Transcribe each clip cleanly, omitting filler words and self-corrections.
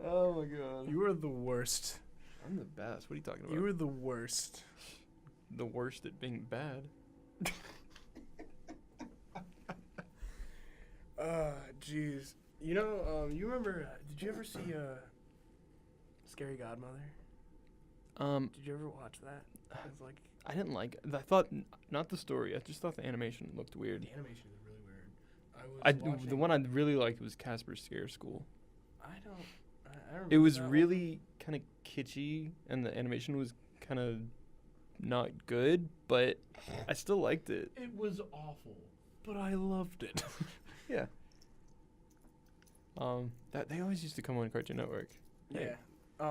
Oh my god. You are the worst. I'm the best. What are you talking about? You are the worst. The worst at being bad. Jeez. You know, you remember, did you ever see Scary Godmother? Did you ever watch that? It's like, I didn't like it. I thought, not the story, I just thought the animation looked weird. the animation is really weird. The one I really liked was Casper's Scare School. I remember It was that one. really kind of kitschy, and the animation was kind of not good, but I still liked it. It was awful, but I loved it. Yeah. That they always used to come on Cartoon Network. Yeah. I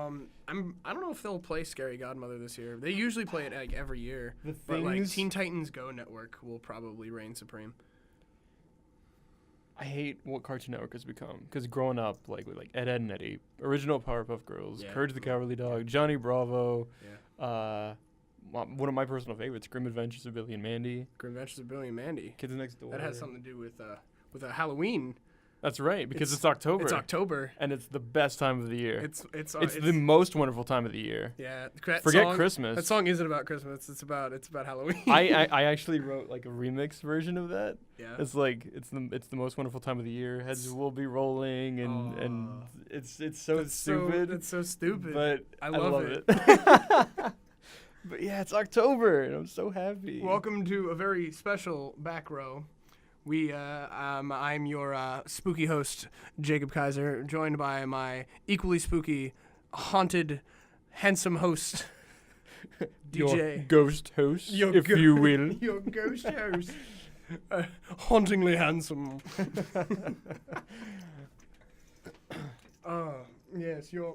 don't know if they'll play Scary Godmother this year. They usually play it like every year. The But like things Teen Titans Go Network will probably reign supreme. I hate what Cartoon Network has become, because growing up, like with like Ed, Edd and Eddie, original Powerpuff Girls, Yeah. Courage the Cowardly Dog, Johnny Bravo, Yeah. one of my personal favorites, Grim Adventures of Billy and Mandy, Grim Adventures of Billy and Mandy. Kids Next Door. That has something to do with Halloween. That's right, because It's- it's October. It's October. And it's the best time of the year. It's the most wonderful time of the year. yeah. That Forget song, Christmas. That song isn't about Christmas. It's about Halloween. I actually wrote like a remix version of that. yeah. It's like it's the most wonderful time of the year. Heads will be rolling and it's so That's stupid. That's so stupid. But I I love love it. it. But yeah, it's October and I'm so happy. Welcome to a very special back row. I'm your spooky host, Jacob Kaiser, joined by my equally spooky, haunted, handsome host, Your DJ. ghost host, Your if go- you will. Your ghost host. Hauntingly handsome. Yes, you're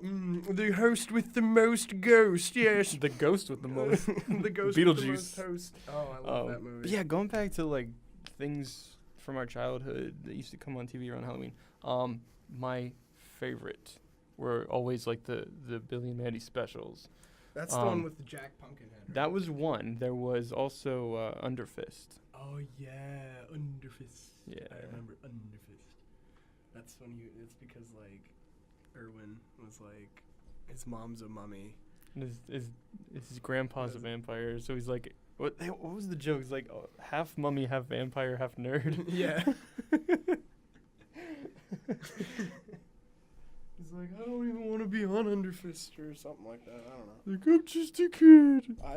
the host with the most ghost, yes. The ghost with the most. The ghost with the Beetlejuice. most host. Oh, I love that movie. But yeah, going back to like things from our childhood that used to come on TV around Halloween. My favorite were always like the Billy and Mandy specials. That's the one with the Jack Pumpkinhead. Right? That was one. There was also Underfist. Oh yeah, Underfist. Yeah. I remember Underfist. That's funny. It's because like Erwin was like, his mom's a mummy. And his grandpa's a vampire, so he's like, what was the joke? It's like half mummy, half vampire, half nerd. Yeah. He's like, I don't even want to be on Underfist or something like that. I don't know. Like, I'm just a kid. I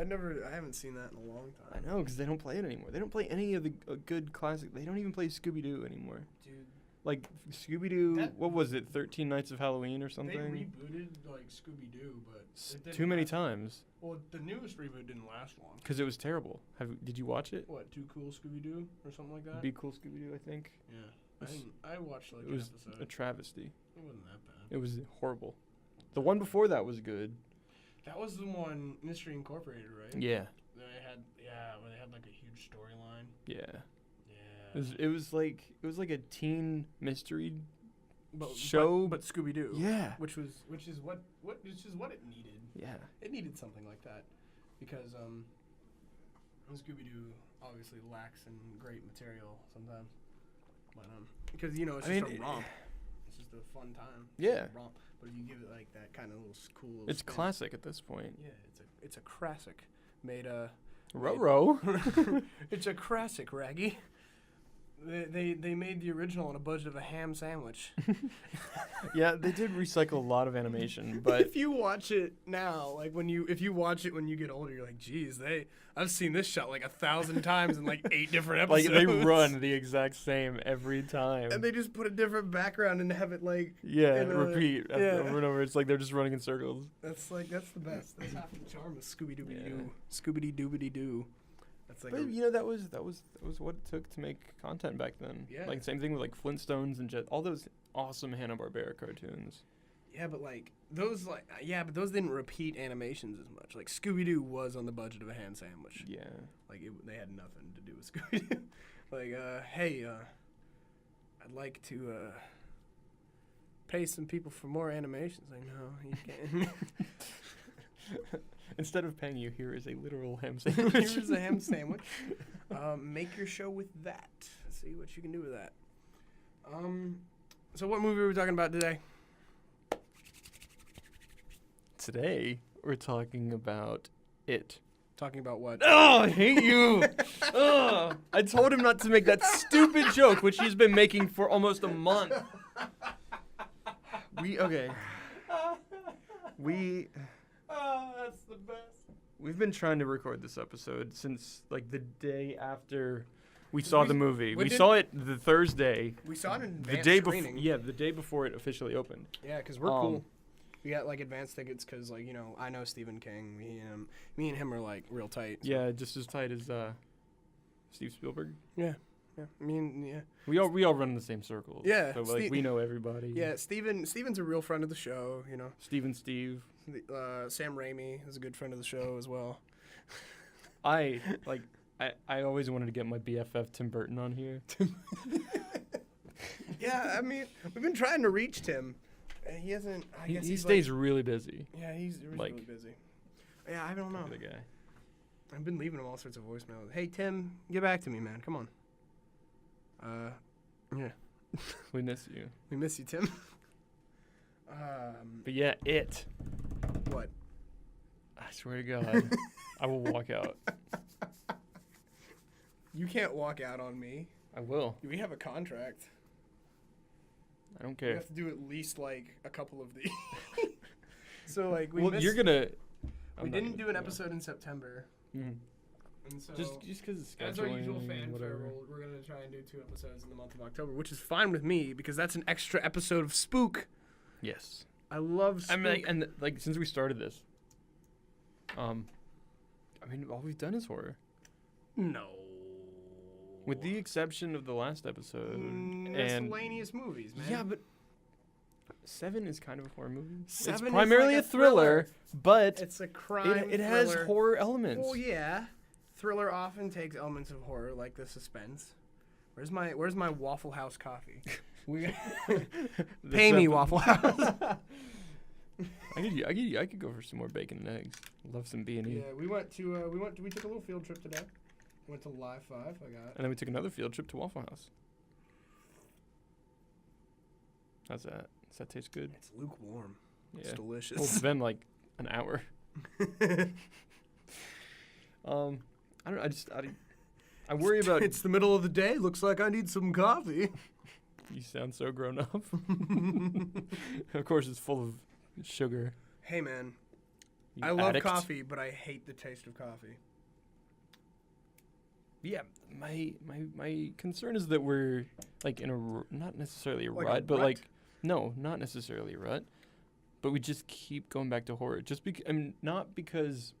haven't seen that in a long time. I know, because they don't play it anymore. They don't play any of the good classic. They don't even play Scooby-Doo anymore. Dude, Like Scooby-Doo, That- what was it, 13 Nights of Halloween or they something? rebooted like Scooby-Doo, but it didn't Too many last- times, Well, the newest reboot didn't last long. because it was terrible. Did you watch it? What, Too Cool Scooby-Doo or something like that? Be Cool Scooby-Doo, I think. Yeah. It's- I watched like It an was episode. a travesty. It wasn't that bad. It was horrible. The one before that was good. That was the one Mystery Incorporated, right? Yeah. Where they had like a huge storyline. Yeah. Yeah. It was like a teen mystery But, show. but Scooby Doo. Yeah. Which is what it needed. Yeah. It needed something like that, because Scooby Doo obviously lacks in great material sometimes, but because it's I just mean, a romp. It's just a fun time. It's Yeah. just a romp. But if you give it like that kind of little cool. Little It's spin, classic at this point. Yeah, it's a classic. Made Row. It's a classic, Raggy. They made the original on a budget of a ham sandwich. Yeah, they did recycle a lot of animation, but if you watch it now, like if you watch it when you get older, you're like, geez, I've seen this shot like 1,000 times in like 8 different like episodes. they run the exact same every time. and they just put a different background and have it like yeah, in a- repeat yeah. over and over. It's like they're just running in circles. that's the best. That's half the charm of Scooby Dooby Yeah. Doo. Scooby Doobity Doo. That's like But that was what it took to make content back then. Yeah. Like same thing with like Flintstones and all those awesome Hanna-Barbera cartoons. yeah, but like those but those didn't repeat animations as much. Like Scooby Doo was on the budget of a ham sandwich. Yeah. Like they had nothing to do with Scooby Doo. Like, hey, I'd like to pay some people for more animations. Like, no, you can't. Instead of paying you, here is a literal ham sandwich. Here's a ham sandwich. Make your show with that. See what you can do with that. So what movie are we talking about today? Today, we're talking about It. Talking about what? Oh, I hate you. Ugh. I told him not to make that stupid joke, which he's been making for almost a month. Okay. That's the best. We've been trying to record this episode since, like, the day after we saw the movie. when We did- saw it the Thursday. We saw it in The advance day screening. before. Yeah, the day before it officially opened. Yeah, because we're cool. We got like advance tickets because like I know Stephen King. Me and him are like real tight. So. Yeah, just as tight as Steve Spielberg. Yeah. I mean, yeah. We all run in the same circles. Yeah, So like we know everybody. Yeah, Steven's a real friend of the show. Steve. Sam Raimi is a good friend of the show as well. I always wanted to get my BFF Tim Burton on here. Yeah, I mean, we've been trying to reach Tim. And he hasn't. I guess He he's stays really busy. Yeah, he's really busy. Yeah, I don't know. The guy. I've been leaving him all sorts of voicemails. Hey Tim, get back to me, man. Come on. Yeah. We miss you. We miss you, Tim. But yeah, It. What? I swear to God, I will walk out. You can't walk out on me. I will. We have a contract. I don't We care. have to do at least like a couple of these. So like Well, you're gonna. We didn't do an episode in September. Mm. And so Just because it's as our usual fanfare, we're gonna try and do 2 episodes in the month of October, which is fine with me because that's an extra episode of Spook. Yes. I love Spook. I mean, since we started this, I mean, all we've done is horror, no. with the exception of the last episode. And Miscellaneous movies, man. yeah, but 7 is kind of a horror movie. 7 it's is primarily like a thriller, but It's a crime. it has thriller. horror elements. Well, yeah. Thriller often takes elements of horror, like the suspense. Where's my Waffle House coffee? Pay me, Waffle House. I could go for some more bacon and eggs. Love some B&E. Yeah, we took a little field trip today. Went to Live 5. And then we took another field trip to Waffle House. How's that? Does that taste good? It's lukewarm. Yeah. It's delicious. Well, it's been like an hour. I don't. I worry about. It's the middle of the day. Looks like I need some coffee. You sound so grown up. Of course, it's full of sugar. Hey, man. You I love addict. coffee, but I hate the taste of coffee. Yeah, my concern is that we're like in a not necessarily a Like a rut, but rut? like no, not necessarily a rut, but we just keep going back to horror. Just not because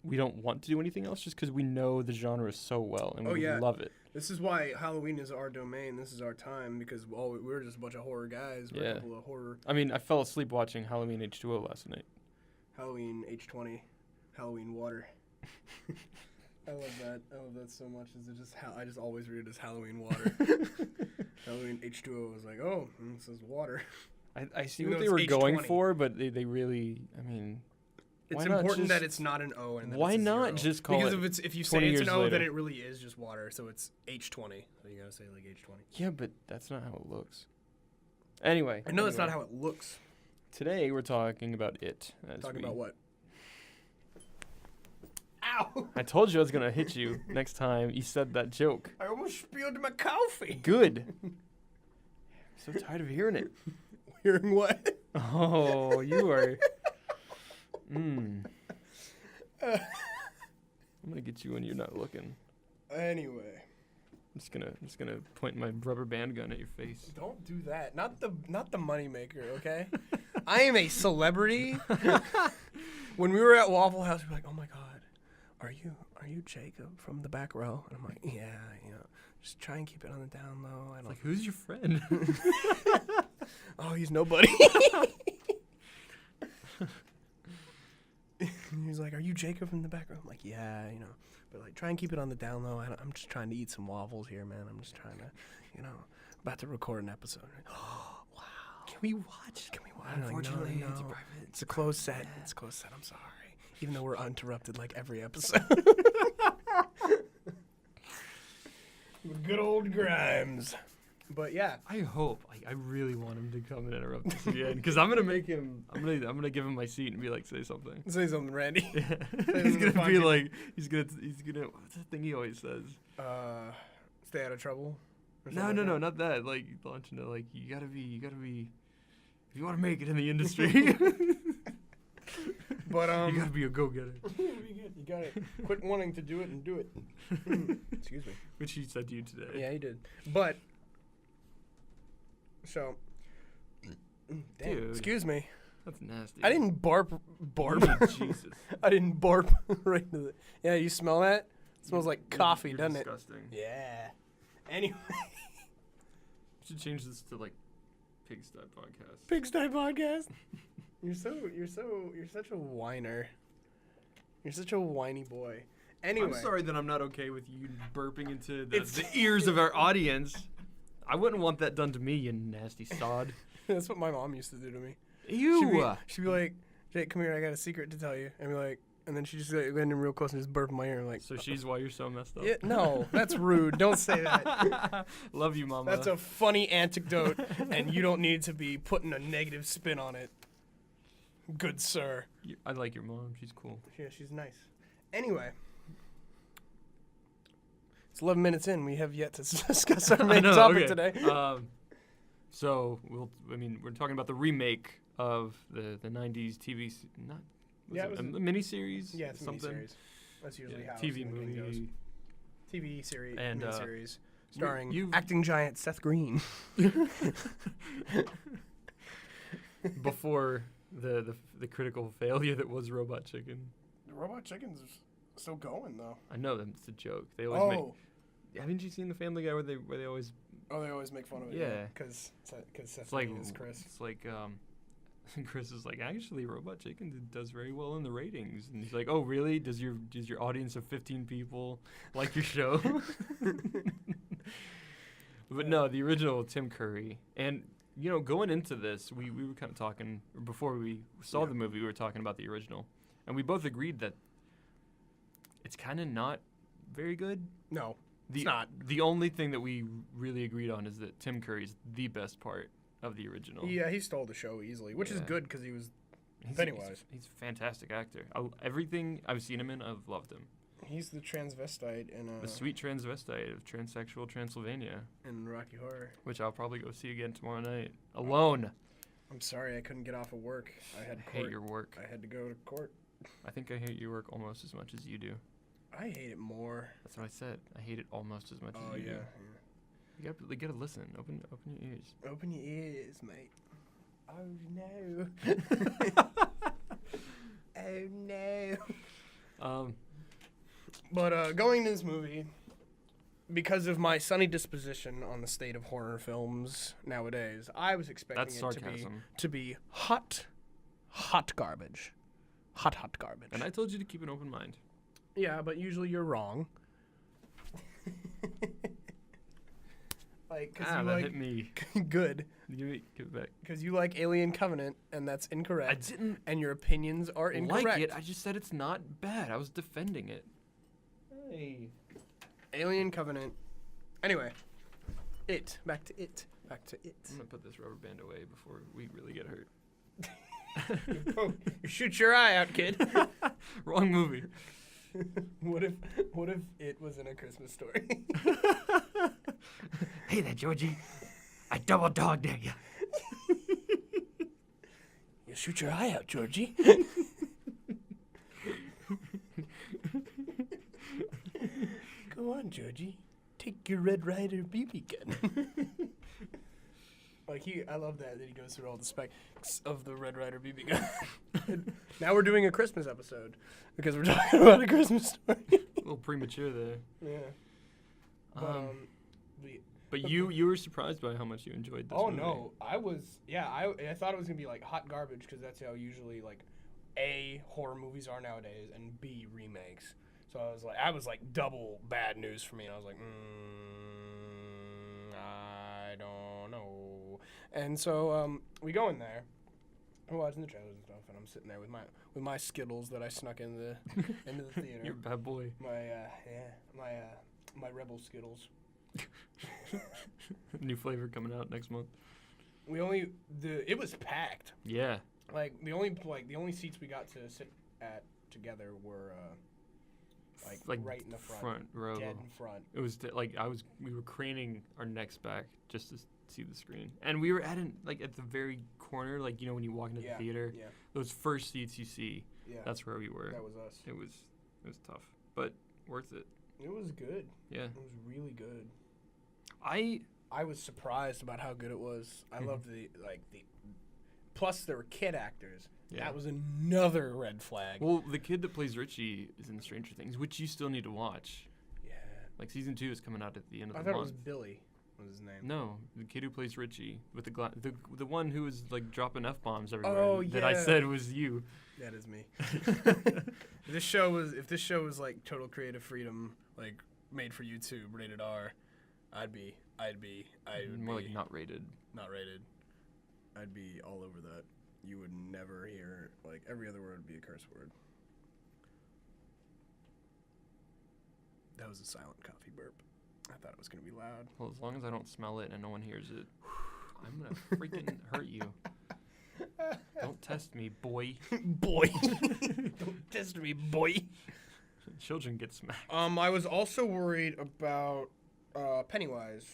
we don't want to do anything else, just because we know the genre so well and Oh, we yeah. love it. This is why Halloween is our domain. This is our time because we're just a bunch of horror guys. We're Yeah. a couple of horror. I mean, I fell asleep watching Halloween H2O last night. Halloween H20, Halloween water. I love that. I love that so much. Is it just I just always read it as Halloween water. Halloween H2O was like, oh, it says water. I see Even what though they were it's going H20. for, but they really, I mean, It's why not important that just- it's not an O and that why it's a not zero. just call because it if you 20 say it's an years O, later? then it really is just water. So it's H20. So you gotta say like H20. yeah, but that's not how it looks. Anyway, I know that's not how it looks. Today we're talking about It. Talking about what? Ow! I told you I was gonna hit you next time you said that joke. I almost spilled my coffee. Good. I'm so tired of hearing it. Hearing what? Oh, you are. I'm gonna get you when you're not looking. Anyway, I'm just gonna point my rubber band gun at your face. don't do that. Not the moneymaker, okay? I am a celebrity. When we were at Waffle House, we were like, "Oh my God, are you Jacob from the back row?" And I'm like, "Yeah, just try and keep it on the down low." I don't Like, who's your friend? Oh, he's nobody. He's like, "Are you Jacob from the back row?" I'm like, "Yeah, but like, try and keep it on the down low. I'm just trying to eat some waffles here, man. I'm just trying to, about to record an episode." Oh, wow. Can we watch? Can we watch? Unfortunately, no. it's a private. It's a closed set. It's a closed set. I'm sorry. Even though we're uninterrupted like every episode. Good old Grimes. But yeah, I hope. I really want him to come and interrupt us again, because I'm gonna make him. I'm gonna give him my seat and be like, say something. say something, Randy. Yeah. Say He's something gonna fun be to- like, he's gonna. What's the thing he always says? Stay out of trouble. or No, something no, like no, that? not that. Like launching it. Like you gotta be. If you want to make it in the industry, But you gotta be a go-getter. you got it. Quit wanting to do it and do it. Excuse me. Which he said to you today. Yeah, he did. But so, damn, Dude. excuse me. That's nasty. I didn't barp. Jesus. I didn't barp right into the. Yeah, you smell that? It smells like coffee, You're doesn't it? disgusting. Yeah. Anyway, We should change this to like Pigsty Podcast. Pigsty Podcast. You're such a whiner. You're such a whiny boy. Anyway, I'm sorry that I'm not okay with you burping into It's- the ears of our audience. I wouldn't want that done to me, you nasty sod. That's what my mom used to do to me. Ew. She'd be like, Jake, come here, I got a secret to tell you. And be like, and then she just like, went in real close and just burp in my ear. I'm like, So she's why you're so messed up. yeah, no, that's rude. Don't say that. Love you, mama. That's a funny anecdote, and you don't need to be putting a negative spin on it. Good sir. I like your mom. She's cool. Yeah, she's nice. Anyway, it's 11 minutes in. We have yet to discuss our main I know, topic okay. today. So we're talking about the remake of the 90s TV. Yeah, it was a a- miniseries. Yeah, it's a something. miniseries. That's usually how TV something goes. movie. TV series, And, miniseries, starring you- acting giant Seth Green. Before the critical failure that was Robot Chicken. The Robot Chicken's still going though. I know that's a joke. They always make. Oh, Haven't you seen the Family Guy where they always? they always make fun of it. Yeah. because Seth It's like Green is Chris. It's like Chris is like, actually Robot Chicken does very well in the ratings, and he's like, oh really? Does your audience of 15 people like your show? But no, the original Tim Curry, and going into this, we were kind of talking before we saw Yeah. the movie. We were talking about the original, and we both agreed that it's kind of not very good. No, The, it's not. The only thing that we really agreed on is that Tim Curry's the best part of the original. Yeah, he stole the show easily, which is Yeah. good because he was He's Pennywise. He's a fantastic actor. Everything I've seen him in, I've loved him. he's the transvestite in The sweet transvestite of transsexual Transylvania, in Rocky Horror. which I'll probably go see again tomorrow night. Alone. I'm sorry I couldn't get off of work. I had I hate court. your work. I had to go to court. I think I hate your work almost as much as you do. I hate it more. That's what I said. I hate it almost as much Oh as you yeah. do. You gotta listen. Open your ears. Open your ears, mate. Oh no. Oh no. But going to this movie, because of my sunny disposition on the state of horror films nowadays, I was expecting That's it sarcasm. to be hot garbage. Hot garbage. And I told you to keep an open mind. Yeah, but usually you're wrong. Like, cause you that like hit me. good, Give it back. because you like Alien Covenant, and that's I incorrect. didn't And your opinions are incorrect. like it. I just said it's not bad. I was defending it. Hey. Alien Covenant. Anyway, back to it. I'm gonna put this rubber band away before we really get hurt. Oh, you shoot your eye out, kid. Wrong movie. What if it was in A Christmas Story? Hey there, Georgie. I double dog dare you. You shoot your eye out, Georgie. Go on, Georgie. Take your Red Ryder BB gun. I love that he goes through all the specs of the Red Ryder BB gun. Now we're doing a Christmas episode because we're talking about A Christmas Story. A little premature there. Yeah. But, Um, the But you were surprised by how much you enjoyed this Oh movie. no, I was. Yeah, I thought it was gonna be like hot garbage because that's how usually like A, horror movies are nowadays, and B, remakes. So I was like double bad news for me. And I was like, I don't know. And so we go in there, we're watching the trailers and stuff, and I'm sitting there with my Skittles that I snuck in into the theater. You're a bad boy. My rebel Skittles. New flavor coming out next month. It was packed. Yeah. Like the only seats we got to sit at together were right in the front row. dead in front. It was we were craning our necks back just to see the screen, and we were at the very corner, like when you walk into the theater, Yeah. those first seats you see, Yeah. that's where we were. That was us. It was tough, but worth it. It was good. Yeah. It was really good. I was surprised about how good it was. I Mhm. loved the plus there were kid actors. Yeah. That was another red flag. Well, the kid that plays Richie is in Stranger Things, which you still need to watch. Yeah. Like season 2 is coming out at the end of I the thought month. it was Billy. Was his name? No, the kid who plays Richie with the one who was like dropping F-bombs everywhere. Oh, That I yeah. said was you. That is me. If this show was like total creative freedom, like made for YouTube, rated R, I would be More like not rated. not rated. I'd be all over that. You would never hear, like, every other word would be a curse word. That was a silent coffee burp. I thought it was going to be loud. Well, as long as I don't smell it and no one hears it, I'm gonna freaking hurt you. Don't test me, boy. Boy. Don't test me, boy. Children get smacked. I was also worried about Pennywise.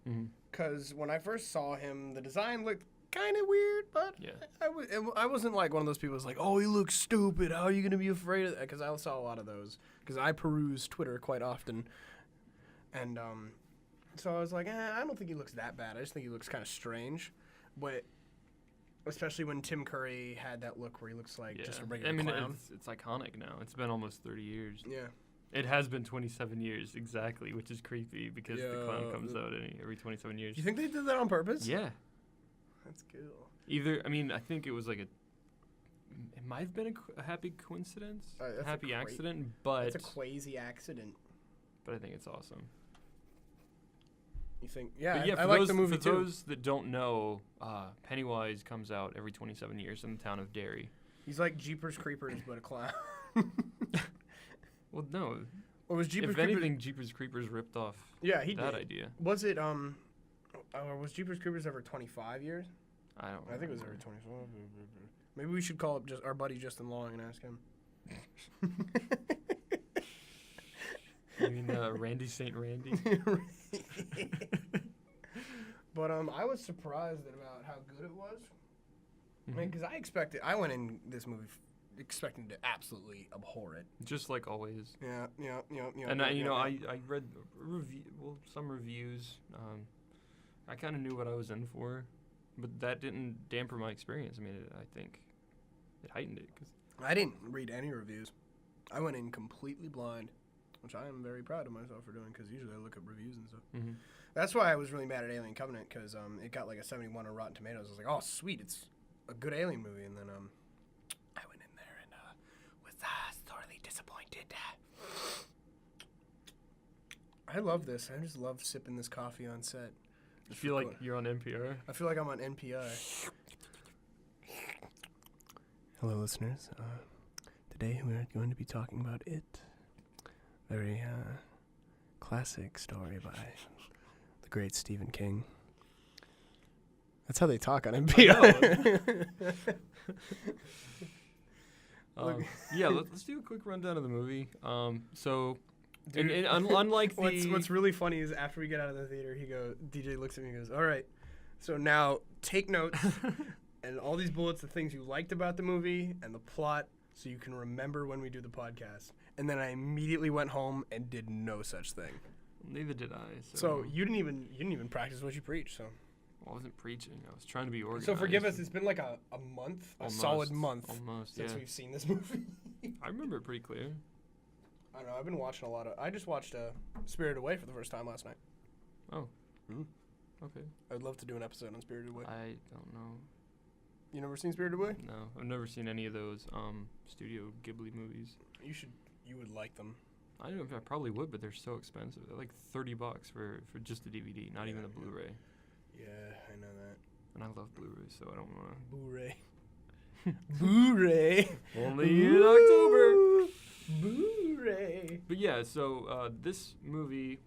Mm-hmm. Because when I first saw him, the design looked kind of weird, but Yeah. I wasn't like one of those people who's like, oh, he looks stupid. How are you going to be afraid of that? Because I saw a lot of those. Because I peruse Twitter quite often. And so I was like, I don't think he looks that bad. I just think he looks kind of strange. But especially when Tim Curry had that look where he looks like just a regular clown. It's iconic now. It's been almost 30 years. Yeah. It has been 27 years, exactly, which is creepy because the clown comes out every 27 years. Do you think they did that on purpose? Yeah. That's cool. I think it was like it might have been a happy coincidence, That's a happy accident, but It's a quasi accident. I think it's awesome. You think? But Yeah, yeah, I for like those, the movie for too. those that don't know, Pennywise comes out every 27 years in the town of Derry. He's like Jeepers Creepers, but a clown. Well, no. Or was Jeepers If Creepers? anything, Jeepers Creepers ripped off Yeah, he that did. idea. Was it or was Jeepers Creepers ever 25 years? I don't know. I think it was every 25. Maybe we should call up just our buddy Justin Long and ask him. You mean Randy St. Randy? But I was surprised about how good it was. I mean, Mhm. because I went in this movie expecting to absolutely abhor it. Just like always. Yeah. And I read some reviews. I kind of knew what I was in for, but that didn't dampen my experience. I mean, I think it heightened it. I didn't read any reviews. I went in completely blind, which I am very proud of myself for doing because usually I look up reviews and stuff. Mm-hmm. That's why I was really mad at Alien Covenant because it got like a 71 on Rotten Tomatoes. I was like, oh, sweet, it's a good Alien movie. And then I went in there and was sorely disappointed. I love this. I just love sipping this coffee on set. You feel like you're on NPR? I feel like I'm on NPR. Hello, listeners. Today we are going to be talking about It. Very classic story by the great Stephen King. That's how they talk on NPR. Yeah, let's do a quick rundown of the movie. Unlike What's really funny is after we get out of the theater, DJ looks at me and goes, all right, so now take notes and all these bullets, the things you liked about the movie and the plot so you can remember when we do the podcast. And then I immediately went home and did no such thing. Neither did I. So you didn't even practice what you preach, so. I wasn't preaching. I was trying to be organized. So forgive us, it's been like a month, Almost, a solid month almost, since yeah. we've seen this movie. I remember it pretty clear. I don't know, I've been watching a lot of, I just watched Spirited Away for the first time last night. Oh. Mm. Okay. I'd love to do an episode on Spirited Away. I don't know. You never seen Spirited Away? No, I've never seen any of those Studio Ghibli movies. You would like them. I don't know if I probably would, but they're so expensive. They're like $30 for just the DVD, not even the Blu-ray. Yeah, I know that. And I love Blu-rays, so I don't want Blu-ray. Blu-ray. to. Only in October. Blu-ray. But yeah, so this movie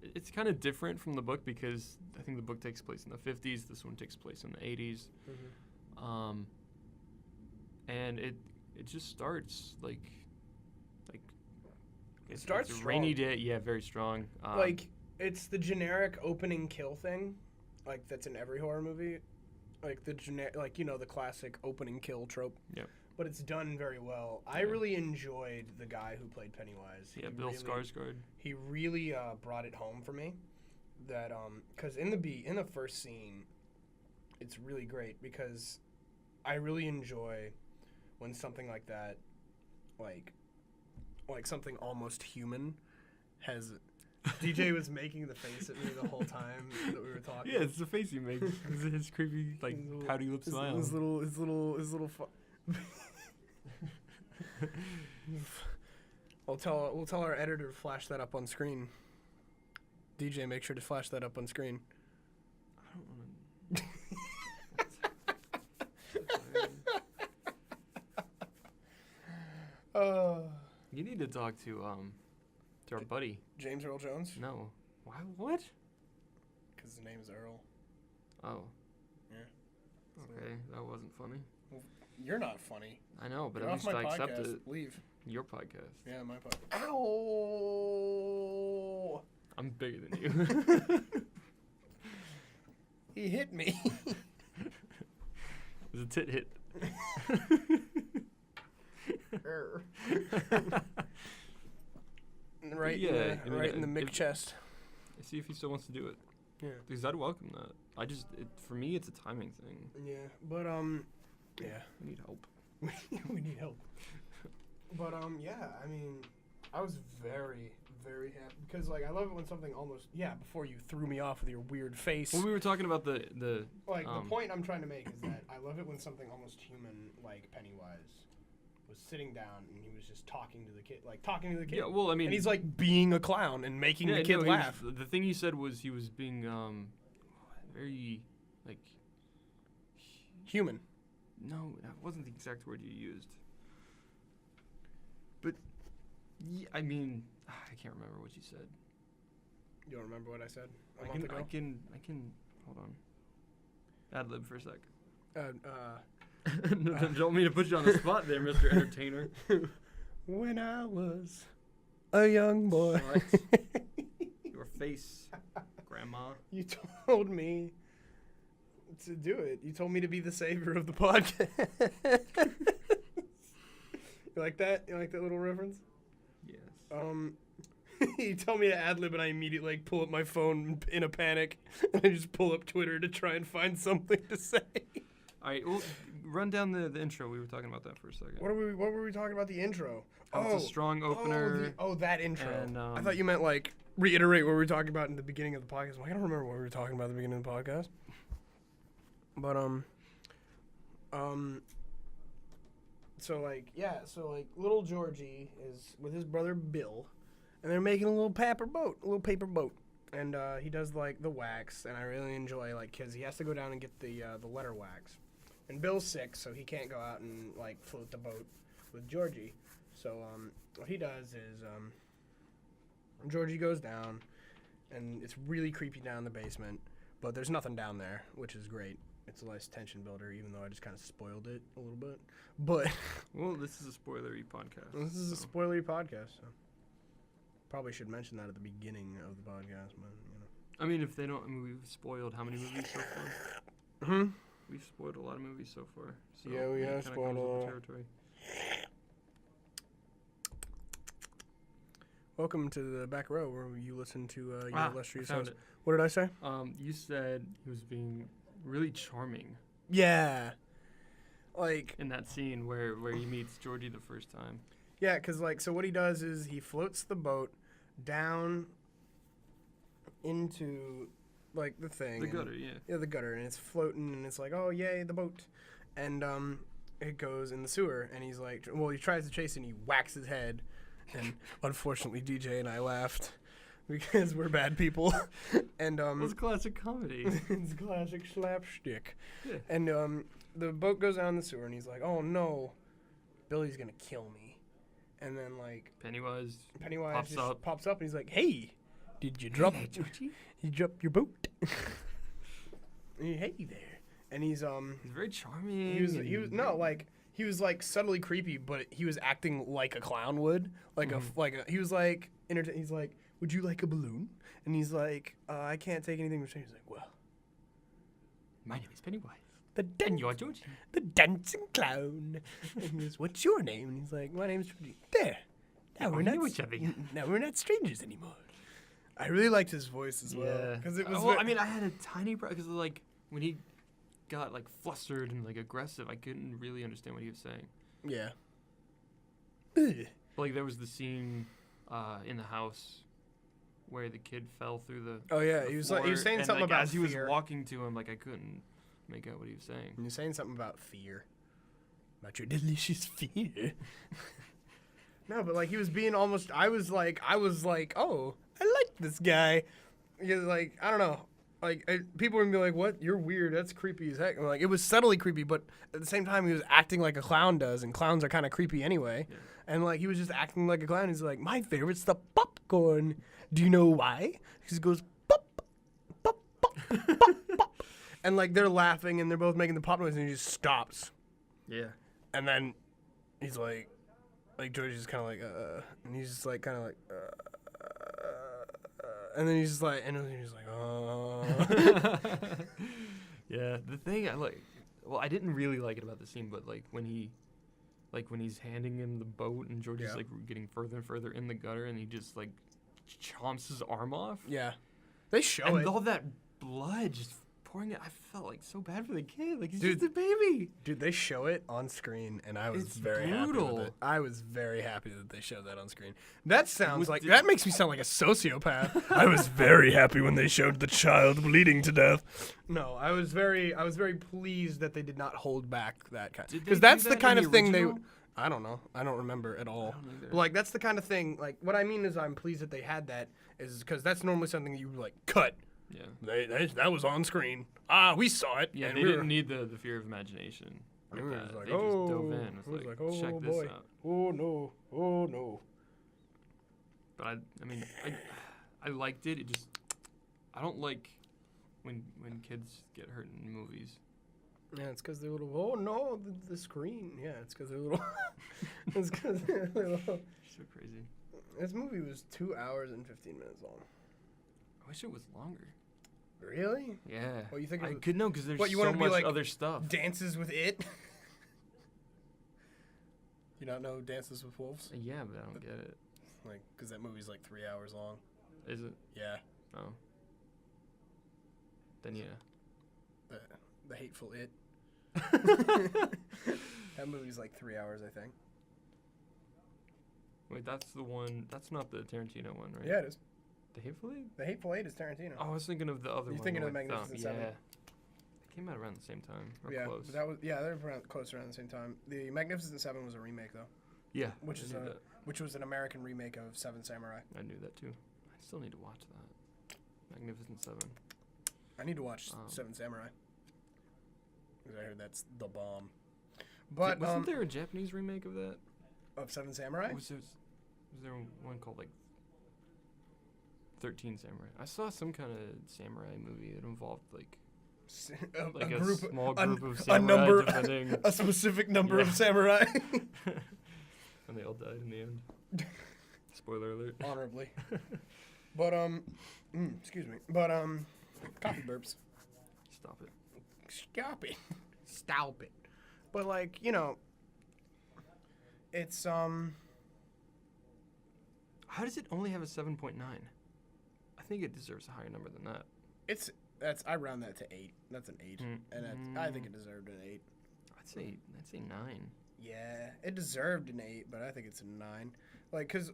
it's kind of different from the book because I think the book takes place in the 50s. This one takes place in the 80s. Mm-hmm. And it just starts like It starts it's a rainy strong. day. Yeah, very strong. Like, it's the generic opening kill thing, like, that's in every horror movie. Like, the the classic opening kill trope. Yep. But it's done very well. I Yeah. really enjoyed the guy who played Pennywise. Yeah, He Bill really- Skarsgård. He really brought it home for me. That because in the first scene, it's really great because I really enjoy when something like that, like something almost human, has. DJ was making the face at me the whole time that we were talking. Yeah, it's the face he makes. It's his creepy, like, His little- pouty lip smile. His little. We'll tell our editor to flash that up on screen. DJ, make sure to flash that up on screen. I don't want to. You need to talk to our buddy. James Earl Jones, No. Why? What? because his name is Earl. Oh. Yeah. Okay, that wasn't funny. You're not funny. I know, but Get at off least my I accept podcast. it. Leave. Your podcast. Yeah, my podcast. Ow! I'm bigger than you. He hit me. It was a tit hit. Right, Yeah, I mean, right in the mic if- chest. See if he still wants to do it. Yeah. Because I'd welcome that. For me, it's a timing thing. Yeah, but yeah, I need help. we need help. But yeah, I mean, I was very, very happy because like I love it when something almost before you threw me off with your weird face. Well, we were talking about the Like the point I'm trying to make is that I love it when something almost human like Pennywise was sitting down and he was just talking to the kid. yeah. Well, I mean, And he's like being a clown and making the kid no, laugh. The thing he said was he was being very like Human. no, that wasn't the exact word you used. But I mean, I can't remember what you said. You don't remember what I said a I month ago? can hold on. Ad lib for a sec. No, don't mean to put you on the spot there, Mr. Entertainer. When I was a young boy. Slut. Your face, Grandma. You told me to do it. You told me to be the savior of the podcast. You like that? You like that little reference? Yes. You told me to ad-lib and I immediately like pull up my phone in a panic and I just pull up Twitter to try and find something to say. All right, well, run down the intro. We were talking about that for a second. What were we talking about the intro? It's a strong opener. That intro. And, I thought you meant like reiterate what we were talking about in the beginning of the podcast. I'm like, I don't remember what we were talking about at the beginning of the podcast. But so like little Georgie is with his brother Bill, and they're making a little paper boat, and he does like the wax, and I really enjoy like because he has to go down and get the letter wax, and Bill's sick, so he can't go out and like float the boat with Georgie. So what he does is Georgie goes down, and it's really creepy down in the basement, but there's nothing down there, which is great. It's a nice tension builder, even though I just kind of spoiled it a little bit. But well, this is a spoilery podcast. this is a spoilery podcast, so probably should mention that at the beginning of the podcast, but you know. I mean, if they don't, I mean, we've spoiled how many movies so far? Hmm. We've spoiled a lot of movies so far. So Yeah, we it have kinda spoiled comes a with the lot. territory. Welcome to the back row where you listen to your I illustrious found host. What did I say? it. You said he was being really charming Yeah. Like, in that scene where he meets Georgie the first time. yeah, because, like, so what he does is he floats the boat down into, like, the thing. The and- gutter, yeah. Yeah, the gutter, and it's floating, and it's like, oh, yay, the boat. And it goes in the sewer, and he's like, well, he tries to chase it, and he whacks his head. And unfortunately, DJ and I laughed because we're bad people. And It's classic comedy. it's classic slapstick. Yeah. And the boat goes down the sewer, and he's like, "Oh no, Billy's gonna kill me." And then like Pennywise Pennywise Pops just up. pops up, and he's like, "Hey, Did you drop? Hey, Georgie. You dropped your boat. Hey there. And he's He's very charming. he was no like he was like subtly creepy, but he was acting like a clown would, like he was like he's like, would you like a balloon? And he's like, I can't take anything from strangers. He's like, well, My name is Pennywise. and you're Georgie. the dancing clown. And he goes, what's your name? And he's like, my name's Georgie. There. Now Oh, we're we not know each other. now we're not strangers anymore. I really liked his voice as well because it was. Well, I mean, I had a tiny because like when he got like flustered and like aggressive, I couldn't really understand what he was saying. yeah. Like there was the scene in the house where the kid fell through the. Oh yeah, the he was floor, like he was saying and, something like, about as he was fear. walking to him, like I couldn't make out what he was saying. He was saying something about fear. About your delicious fear. No, but like he was being almost. I was like, oh, I like this guy. Because like I don't know, like people were gonna be like, what? You're weird. That's creepy as heck. And, like it was subtly creepy, but at the same time he was acting like a clown does, and clowns are kind of creepy anyway. Yeah. And like he was just acting like a clown. He's like, my favorite's the popcorn. Do you know why? He goes pop, pop, pop, pop, pop, and like they're laughing and they're both making the pop noise, and he just stops. Yeah. And then he's like George's just kind of like, and he's just like kind of like, and then he's just like, and he's like, Yeah, the thing I like, well, I didn't really like it about the scene, but like when he's handing him the boat and George is Yeah. like getting further and further in the gutter and he just like chomps his arm off. yeah, they show And it. all that blood just pouring out. I felt like so bad for the kid. Like he's Dude. just a baby. Dude, they show it on screen, and I was It's very happy brutal. with it. I was very happy that they showed that on screen. That sounds Was like the- that makes me sound like a sociopath. I was very happy when they showed the child bleeding to death. No, I was very pleased that they did not hold back that kind. Did they Because do that's that the in kind the of thing they. original? I don't know. I don't remember at all. don't either. But, like that's the kind of thing. Like what I mean is, I'm pleased that they had that. Is because that's normally something that you like cut. Yeah. That was on screen. We saw it. Yeah, and they we were- didn't need the fear of imagination. we Like were that. just like, They just dove in. it It was was like, like, check oh, this boy. out. Oh no! Oh no! But I mean, I liked it. It just, I don't like when kids get hurt in movies. Yeah, it's because they're little. Oh no, the screen. Yeah, it's because they're little. It's because they're little. So crazy. This movie was 2 hours and 15 minutes long. I wish it was longer. Really? Yeah. Well, you think it I was- could know because there's What, you so wanna be much like other stuff. Dances with It. You not know Dances with Wolves? Yeah, but I don't get it. Like, because that movie's like 3 hours long. Is it? Yeah. Oh. Then yeah. The Hateful It. That movie's like 3 hours, I think. Wait, that's the one. That's not the Tarantino one, right? Yeah, it is. The Hateful Eight? The Hateful Eight is Tarantino. Oh, I was thinking of the other You're one. thinking of with, Magnificent Seven? Yeah. They came out around the same time, or yeah, close. but that was they were close around the same time. The Magnificent Seven was a remake though, yeah, which I is knew a that. which was an American remake of Seven Samurai. I knew that too. I still need to watch that. Magnificent Seven. I need to watch Oh. Seven Samurai because I heard that's the bomb. But Wasn't there a Japanese remake of that? of Seven Samurai? Was there one called like 13 Samurai? I saw some kind of samurai movie that involved like a a group, small a- group of a samurai number, defending, a specific number of Yeah. samurai. and they all died in the end. Spoiler alert. Honorably. But excuse me. But coffee burps. Stop it. Stop it. Stop it. But like, it's How does it only have a 7.9? I think it deserves a higher number than that. I round that to 8. That's an 8. Mm. And I think it deserved an 8. I'd say 9. Yeah, it deserved an 8, but I think it's a 9. Like, cause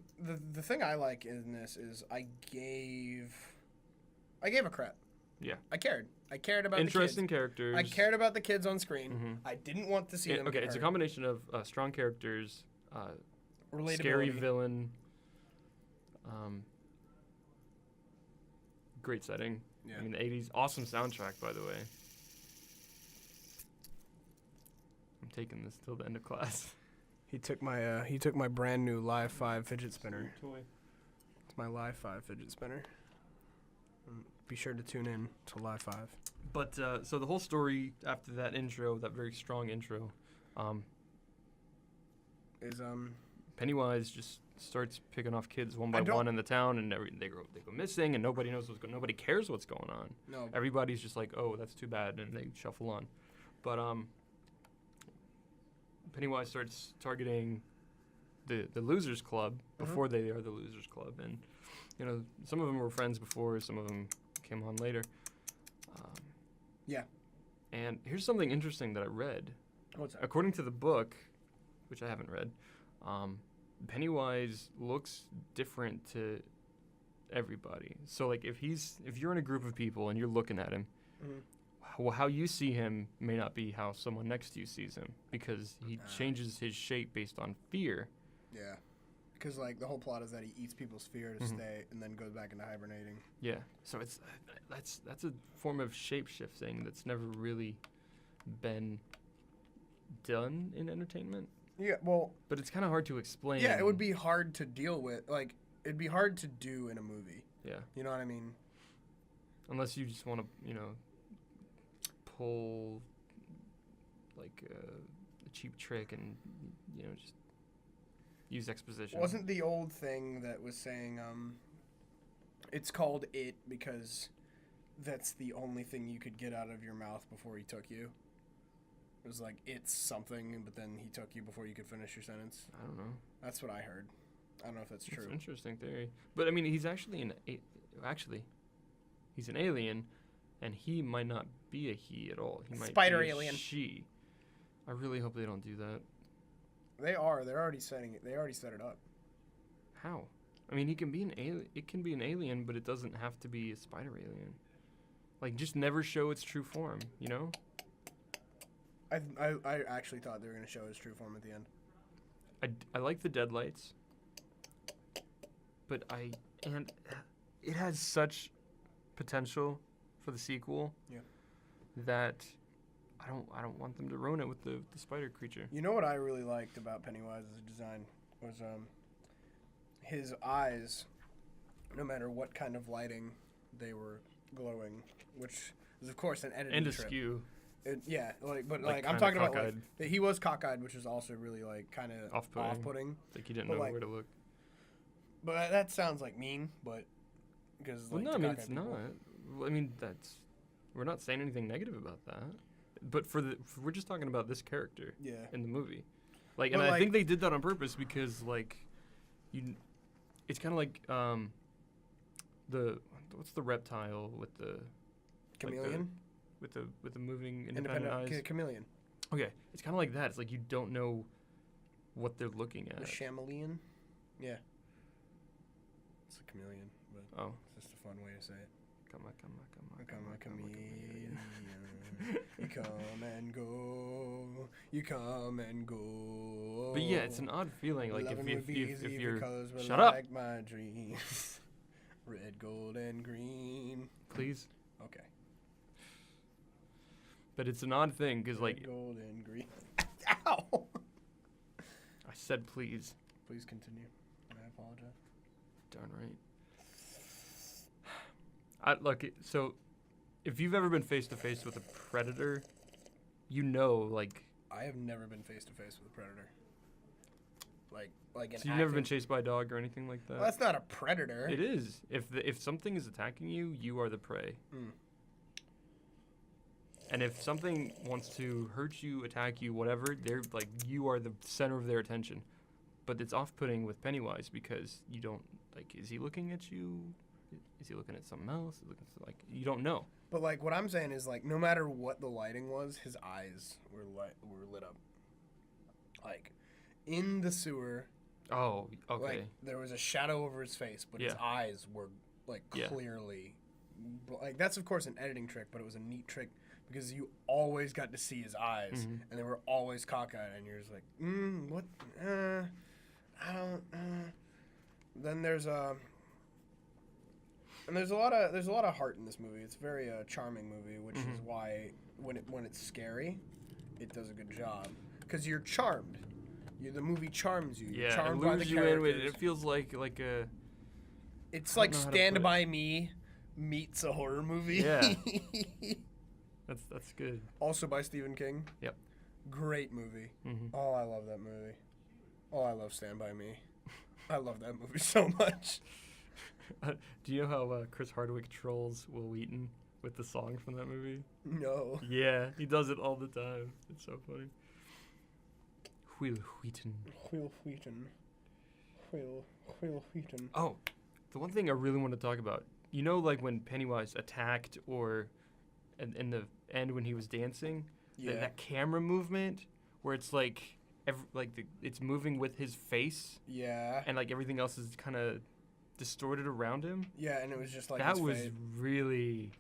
the thing I like in this is I gave a crap. Yeah. I cared about Interesting the kids. characters. I cared about the kids on screen. Mhm. I didn't want to see them. Okay, get it's a hurt. combination of strong characters, Relatability. scary villain, great setting. Yeah. I mean, the 80s, awesome soundtrack, by the way. I'm taking this till the end of class. He took my brand new Live 5 fidget spinner. Toy. It's my Live 5 fidget spinner. Be sure to tune in to Live 5. But so the whole story after that intro, that very strong intro, Is Pennywise just starts picking off kids one by one in the town, and they go missing, and nobody knows nobody cares what's going on. no. Everybody's just like, oh, that's too bad, and they shuffle on. But Pennywise starts targeting the Losers Club before they are the Losers Club, and some of them were friends before, some of them came on later. Yeah. And here's something interesting that I read. What's that? According to the book, which I haven't read, Pennywise looks different to everybody. So like if you're in a group of people and you're looking at him, how you see him may not be how someone next to you sees him, because he changes his shape based on fear. Yeah. Because like the whole plot is that he eats people's fear to stay, and then goes back into hibernating. Yeah. So that's a form of shape shifting that's never really been done in entertainment. Yeah. Well. But it's kind of hard to explain. Yeah, it would be hard to deal with. Like, it'd be hard to do in a movie. Yeah. You know what I mean? Unless you just want to, pull like a cheap trick and just use exposition. Wasn't the old thing that was saying it's called It because that's the only thing you could get out of your mouth before he took you? It was like, it's something, but then he took you before you could finish your sentence. I don't know. That's what I heard. I don't know if that's true. It's an interesting theory. But I mean, he's actually he's an alien, and he might not be a he at all. He might Spider be a alien. she. I really hope they don't do that. They are. They're already setting it. They already set it up. How? I mean, he can be an alien. It can be an alien, but it doesn't have to be a spider alien. Like, just never show its true form, I actually thought they were going to show his true form at the end. I like the deadlights, but it has such potential for the sequel. Yeah. That I don't want them to ruin it with the spider creature. You know what I really liked about Pennywise's design was his eyes, no matter what kind of lighting they were glowing, which is of course an editing And trip. askew. I'm talking about like he was cockeyed, which is also really like kind of off-putting. Like he didn't know where to look. But that sounds like mean, but because well, no, I mean it's not. I mean we're not saying anything negative about that. But we're just talking about this character in the movie. Like, and I think they did that on purpose because like it's kind of like what's the reptile with the chameleon? With the moving independent eyes. Chameleon. Okay, it's kind of like that. It's like you don't know what they're looking at. The chameleon? Yeah. It's a chameleon, but it's just a fun way to say it. Come on, chameleon. You come and go. You come and go. But yeah, it's an odd feeling. Like if you're shut up. up. Like my dreams. Red, gold, and green. Please. Okay. But it's an odd thing because like gold and green. Ow! I said please. Please continue. I apologize. Darn right. So if you've ever been face to face with a predator, like I have never been face to face with a predator. Like an so you've never been chased by a dog or anything like that? Well, that's not a predator. It is. If something is attacking you, you are the prey. And if something wants to hurt you, attack you, whatever, they're like you are the center of their attention. But it's off-putting with Pennywise because you don't like. Is he looking at you? Is he looking at something else? Like you don't know. But like what I'm saying is like no matter what the lighting was, his eyes were lit up. Like in the sewer. Oh, okay. Like there was a shadow over his face, but his eyes were like clearly. Like that's of course an editing trick, but it was a neat trick because you always got to see his eyes, and they were always cockeyed, and you're just like, what? I don't. Then there's a lot of heart in this movie. It's a very charming movie, which is why when it's scary, it does a good job because you're charmed. The movie charms you. You're charmed it lures by the you characters. in. It feels like a. It's like Stand By Me, meets a horror movie. Yeah. That's good. Also by Stephen King. Yep. Great movie. Mm-hmm. Oh, I love that movie. Oh, I love Stand By Me. I love that movie so much. Do you know how Chris Hardwick trolls Will Wheaton with the song from that movie? No. Yeah, he does it all the time. It's so funny. Will Wheaton. Will Wheaton. Will Wheaton. Oh, the one thing I really want to talk about. You know, like when Pennywise attacked, or in the end when he was dancing, Yeah. that camera movement where it's like, it's moving with his face, Yeah. and like everything else is kind of distorted around him. Yeah, and it was just like That his was face. really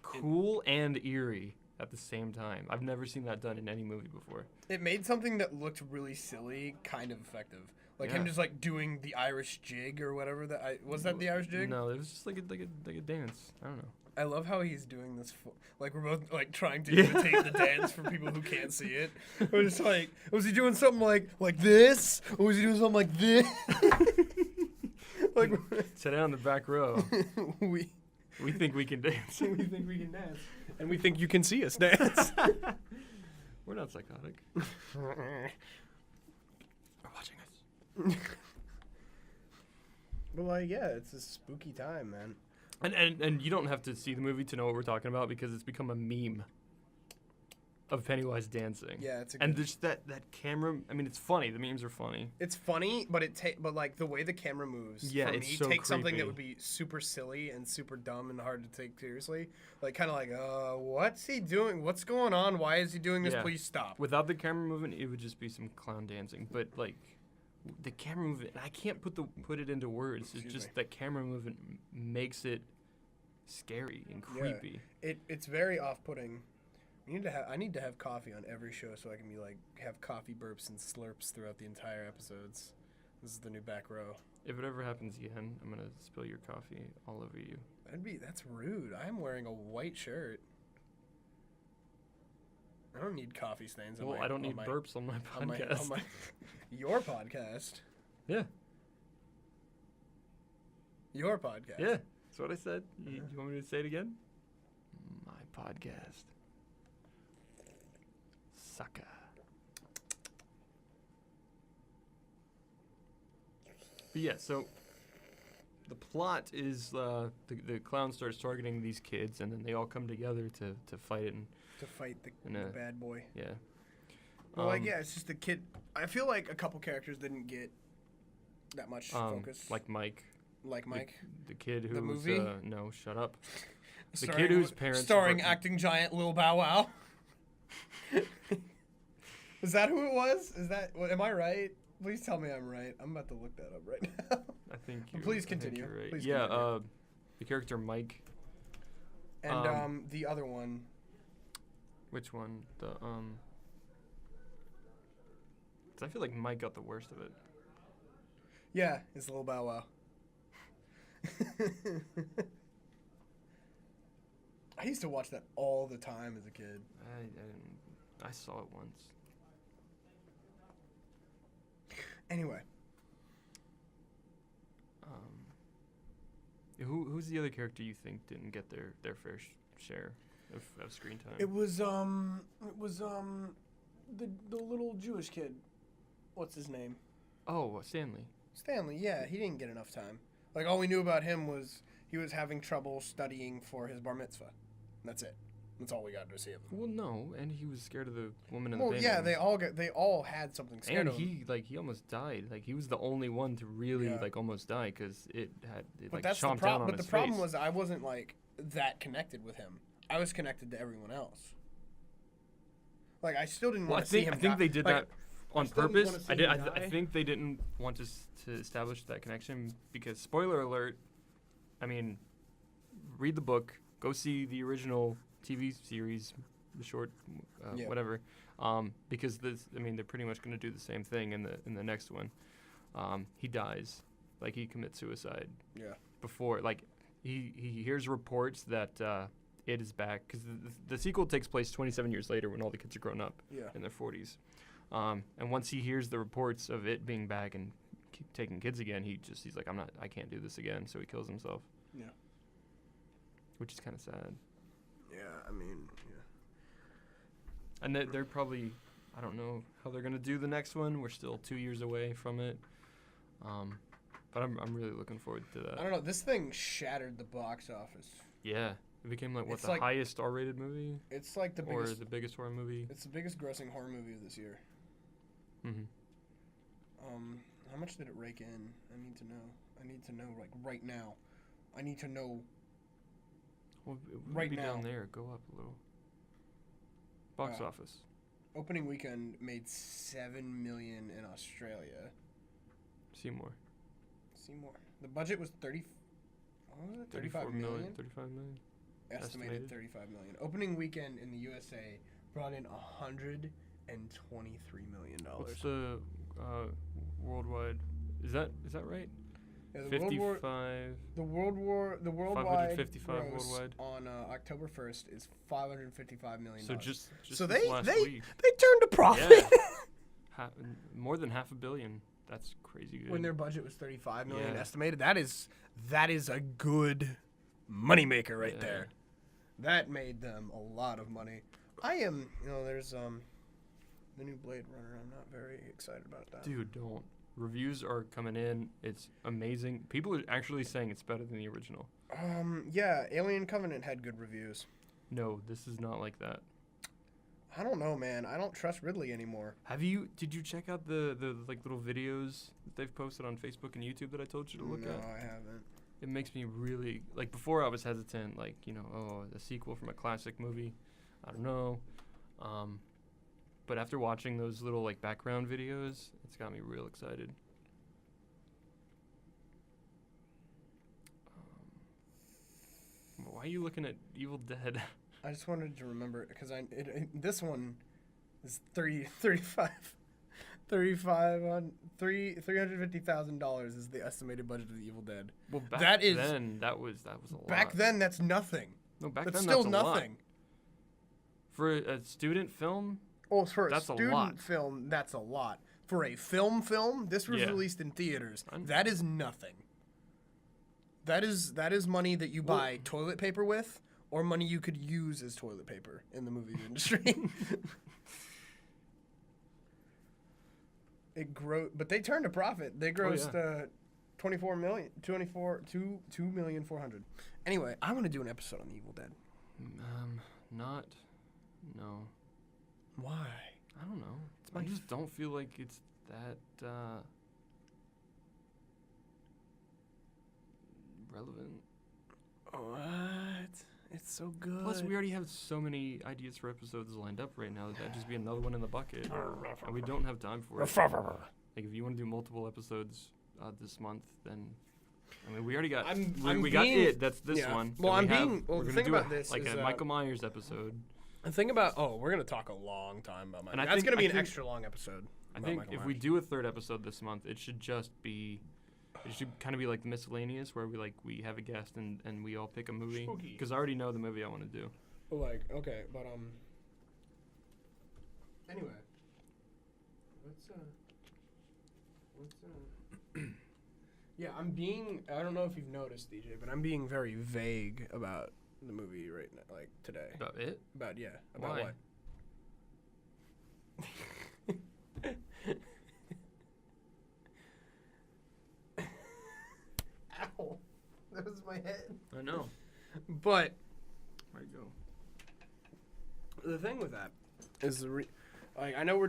cool and eerie at the same time. I've never seen that done in any movie before. It made something that looked really silly kind of effective. Like him Yeah. just like doing the Irish jig or whatever that was that the Irish jig? No, it was just like a dance. I don't know. I love how he's doing this. Like we're both like trying to Yeah. imitate the dance for people who can't see it. We're just like, was he doing something like this, or was he doing something like this? Like Sit down in the back row. we We think we can dance. we think we can dance, and we think you can see us dance. We're not psychotic. They're watching us. But like, yeah, it's a spooky time, man. And you don't have to see the movie to know what we're talking about because it's become a meme of Pennywise dancing. Yeah, it's a And good, just that camera. I mean, it's funny. The memes are funny. it's funny, but but like the way the camera moves, Yeah, for it's me, so takes something creepy. that would be super silly and super dumb and hard to take seriously, like kind of like, what's he doing? What's going on? Why is he doing this? Yeah. Please stop. Without the camera movement, it would just be some clown dancing. But like, the camera movement, I can't put it into words. It's Excuse just me. that camera movement makes it scary and Yeah. creepy. It's very off-putting. I need to have coffee on every show so I can be like have coffee burps and slurps throughout the entire episodes. This is the new back row. If it ever happens again, I'm gonna spill your coffee all over you. That's rude. I'm wearing a white shirt. I don't need coffee stains on Well, my I don't on need my, burps on my on my, podcast. on my your podcast. Yeah. Your podcast. Yeah, that's what I said. You want me to say it again? My podcast. Sucker. But yeah, so the plot is the clown starts targeting these kids, and then they all come together to fight it. And To fight the And, bad boy. yeah, Well, like, yeah, it's just the kid. I feel like a couple characters didn't get that much focus. like Mike, Like Mike. the kid who The was movie? no, shut up. The Starring kid whose parents starring were- acting giant Lil Bow Wow. Is that who it was? Is that? Am I right? Please tell me I'm right. I'm about to look that up right now. I think you. Please I think continue. you're right. Please yeah, continue. the character Mike. And the other one. Which one? 'Cause I feel like Mike got the worst of it. Yeah, it's Lil Bow Wow. I used to watch that all the time as a kid. I saw it once. Anyway, Who's the other character you think didn't get their fair share of screen time? it was the little Jewish kid. What's his name? Oh, Stanley. Stanley. Yeah, he didn't get enough time. Like all we knew about him was he was having trouble studying for his bar mitzvah. That's it. That's all we got to see of him. Well, no, and he was scared of the woman in Well, the yeah, painting. they all had something scared And of him. he almost died. Like he was the only one to really Yeah. almost die because it But like that's the chomped down problem. on But his the problem face. was I wasn't like that connected with him. I was connected to everyone else. Like I still didn't Well, want to see him. I think die. they did Like, that on still didn't wanna purpose. see I did. him I die. think they didn't want to establish that connection because spoiler alert. I mean, read the book. Go see the original TV series, the short, Yeah. whatever. Because they're pretty much going to do the same thing in the next one. He dies, like he commits suicide. Yeah. Before, like, he hears reports that it is back because the sequel takes place 27 years later when all the kids are grown up Yeah. in their 40s. And once he hears the reports of it being back and keep taking kids again, he's like, I can't do this again. So he kills himself. Yeah. which is kind of sad. Yeah, I mean, yeah. And they're probably, I don't know how they're gonna do the next one. We're still 2 years away from it. But I'm really looking forward to that. I don't know. This thing shattered the box office. Yeah, it became like It's the like- highest R-rated movie It's like the or biggest. the biggest horror movie. It's the biggest grossing horror movie of this year. Mm-hmm. How much did it rake in? I need to know like right now. I need to know. Well, it would Right be down now. there. Go up a little. Box Oh. office. Opening weekend made 7 million in Australia. Seymour. Seymour. The budget was 30. What was it? 35 million. 35 million. Estimated Estimated. 35 million. Opening weekend in the USA brought in 123 million dollars. What's the worldwide? Is that right? Yeah, the 55. worldwide 555 gross worldwide. on October 1st is 555 million. So just So this last week. they turned a profit Yeah. More than $500 million. That's crazy good. when their budget was 35 million Yeah. estimated. That is a good moneymaker right Yeah. there. That made them a lot of money. There's the new Blade Runner. I'm not very excited about that. Dude, don't. Reviews are coming in. It's amazing. People are actually saying it's better than the original. Yeah, Alien Covenant had good reviews. No, this is not like that. I don't know, man. I don't trust Ridley anymore. Did you check out the like little videos that they've posted on Facebook and YouTube that I told you to look No, at? I haven't. It makes me really, like, before I was hesitant, like, a sequel from a classic movie. I don't know. But after watching those little, like, background videos, it's got me real excited. Why are you looking at Evil Dead? I just wanted to remember because this one is $350,000 is the estimated budget of the Evil Dead. Well, back That is- then, that was a lot. Back then, that's nothing. No, back That's then, still that's a lot. nothing. For a student film, Oh, for a That's a lot. student film, that's a lot. For a film, this was Yeah. released in theaters. I know. That is nothing. That is money that you buy toilet paper with, or money you could use as toilet paper in the movie industry. But they turned a profit. They grossed 2,400,000. Anyway, I want to do an episode on The Evil Dead. no. Why? I don't know. my I just don't feel like it's that relevant. What? It's so good. Plus, we already have so many ideas for episodes lined up right now that'd just be another one in the bucket, and we don't have time for it. Like, if you want to do multiple episodes this month, then I mean, we already got we got it. That's this yeah. one. Well, Then well, we're the gonna thing do about this like is a Michael Myers episode. the thing about we're gonna talk a long time about Michael. And I That's think- gonna be I an think- extra long episode. I about think Michael if we Myers. do a third episode this month, it should just be. It should kind of be like the miscellaneous, where we have a guest and we all pick a movie. Spooky. Because I already know the movie I want to do. Like okay, but anyway, yeah, I don't know if you've noticed, DJ, but I'm being very vague about the movie right now, like today. About it? About Why? what? Ow, that was my head. I know. But Where'd it go? the thing with that is like I know we're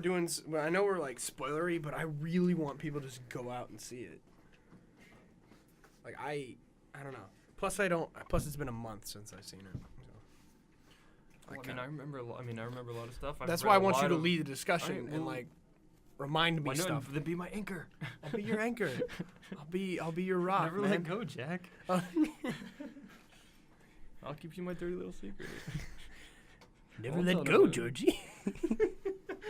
like spoilery, but I really want people to just go out and see it. Like I don't know. Plus it's been a month since I've seen it. So. Well, I remember. I remember a lot of stuff. I've That's read why I a want you lot to of- lead the discussion Alright, and well- like remind me Why not? stuff. Then be my anchor. I'll be your anchor. I'll be your rock, Never man. let go, Jack. I'll keep you my dirty little secret. Never Hold let on a go, minute. Georgie.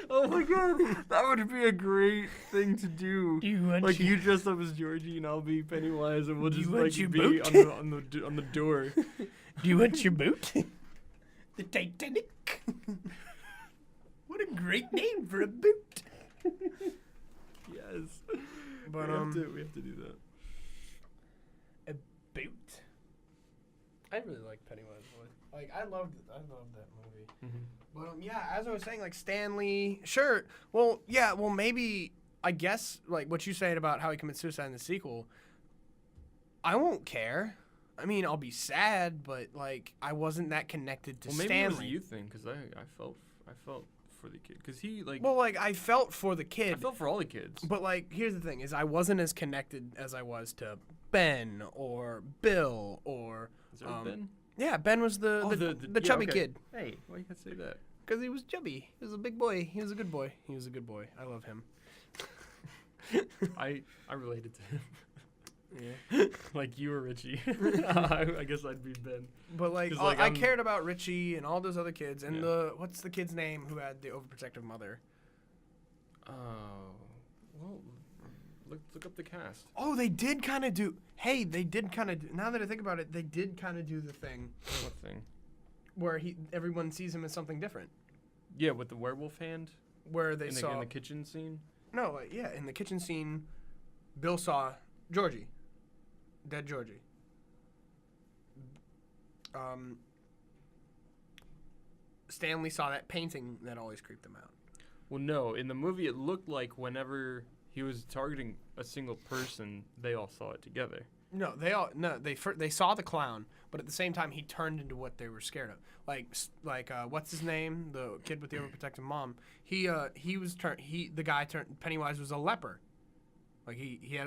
Oh my god, that would be a great thing to do. Do you want Like you dress up as Georgie and I'll be Pennywise and we'll Do you just want like your be boot? on the door. Do you want your boot? The Titanic. What a great name for a boot. Yes. But we have to do that. boot. I really like Pennywise voice. Like I loved that movie. Mm-hmm. But yeah, as I was saying, like Stanley, sure. Well, yeah, well maybe I guess like what you said about how he commits suicide in the sequel. I won't care. I mean, I'll be sad, but like I wasn't that connected to Maybe Stanley. it was a you thing, because I felt for the kid, because he like. Well, like I felt for the kid. I felt for all the kids. But like, here's the thing: is I wasn't as connected as I was to Ben or Bill or. Is there a Ben? Yeah, Ben was the chubby kid. Hey, why you gotta say that? Because he was chubby. He was a big boy. He was a good boy. He was a good boy. I love him. I related to him. Yeah. Like you were Richie. I guess I'd be Ben. But like, 'Cause, like, I I'm- cared about Richie and all those other kids and Yeah. what's the kid's name who had the overprotective mother? Oh, well, look up the cast. Oh, they did kind of do. Hey, they did kind of. Now that I think about it, they did kind of do the thing What thing? where everyone sees him as something different. Yeah, with the werewolf hand Where they in saw the kitchen scene. no, like, yeah, in the kitchen scene, Bill saw Georgie, dead Georgie. Stanley saw that painting that always creeped him out. Well, no, in the movie it looked like whenever he was targeting a single person, they all saw it together. No, they saw the clown, but at the same time he turned into what they were scared of. Like what's his name? The kid with the overprotective mom. The guy turned Pennywise was a leper. Like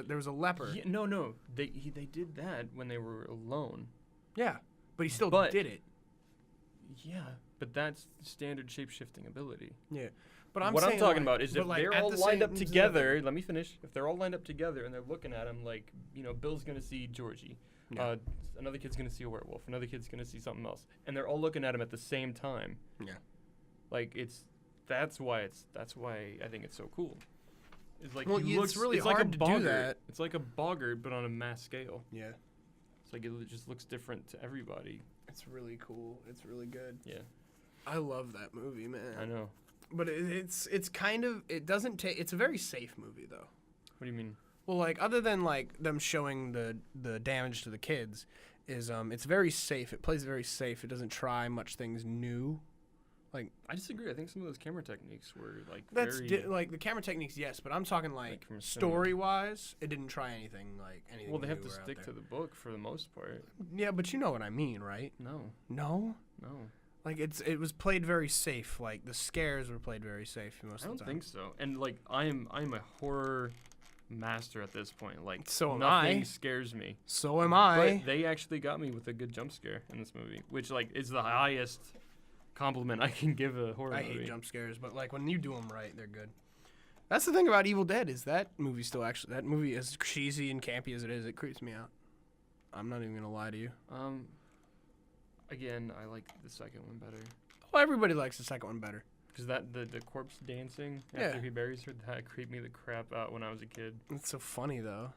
there was a leper. Yeah, no, they did that when they were alone. Yeah, but he still But- did it. Yeah, but that's standard shape-shifting ability. Yeah, but I'm what saying, I'm talking like- about is but, if like, they're at all the lined up same- together. Let me finish. If they're all lined up together and they're looking at him like, Bill's gonna see Georgie, Yeah. another kid's gonna see a werewolf, another kid's gonna see something else, and they're all looking at him at the same time. Yeah. Like that's why I think it's so cool. It's like Well, he it's looks really it's like hard a to do boggart. that. It's like a boggart, but on a mass scale. Yeah, It's like it just looks different to everybody. it's really cool. It's really good. Yeah, I love that movie, man. I know. But it's kind of it doesn't take. It's a very safe movie though. What do you mean? Well, like other than like them showing the damage to the kids, is it's very safe. It plays very safe. It doesn't try much things new. I disagree. I think some of those camera techniques were like That's very. like the camera techniques, yes, but I'm talking like from a cinema. story wise, it didn't try anything like anything. Well, they have new to or out stick there. to the book for the most part. Yeah, but you know what I mean, right? No, No, no, like it was played very safe. Like the scares were played very safe most I of don't the time. think so. And like I'm a horror master at this point. Like So am nothing I. scares me. So am I. But they actually got me with a good jump scare in this movie, which like is the highest compliment I can give a horror I movie. hate jump scares, but like when you do them right, they're good. That's the thing about Evil Dead is that movie that movie as cheesy and campy as it is, it creeps me out. I'm not even gonna lie to you. Again, I like the second one better. Well, everybody likes the second one better. Because the corpse dancing Yeah. after he buries her, that creeped me the crap out when I was a kid. It's so funny though.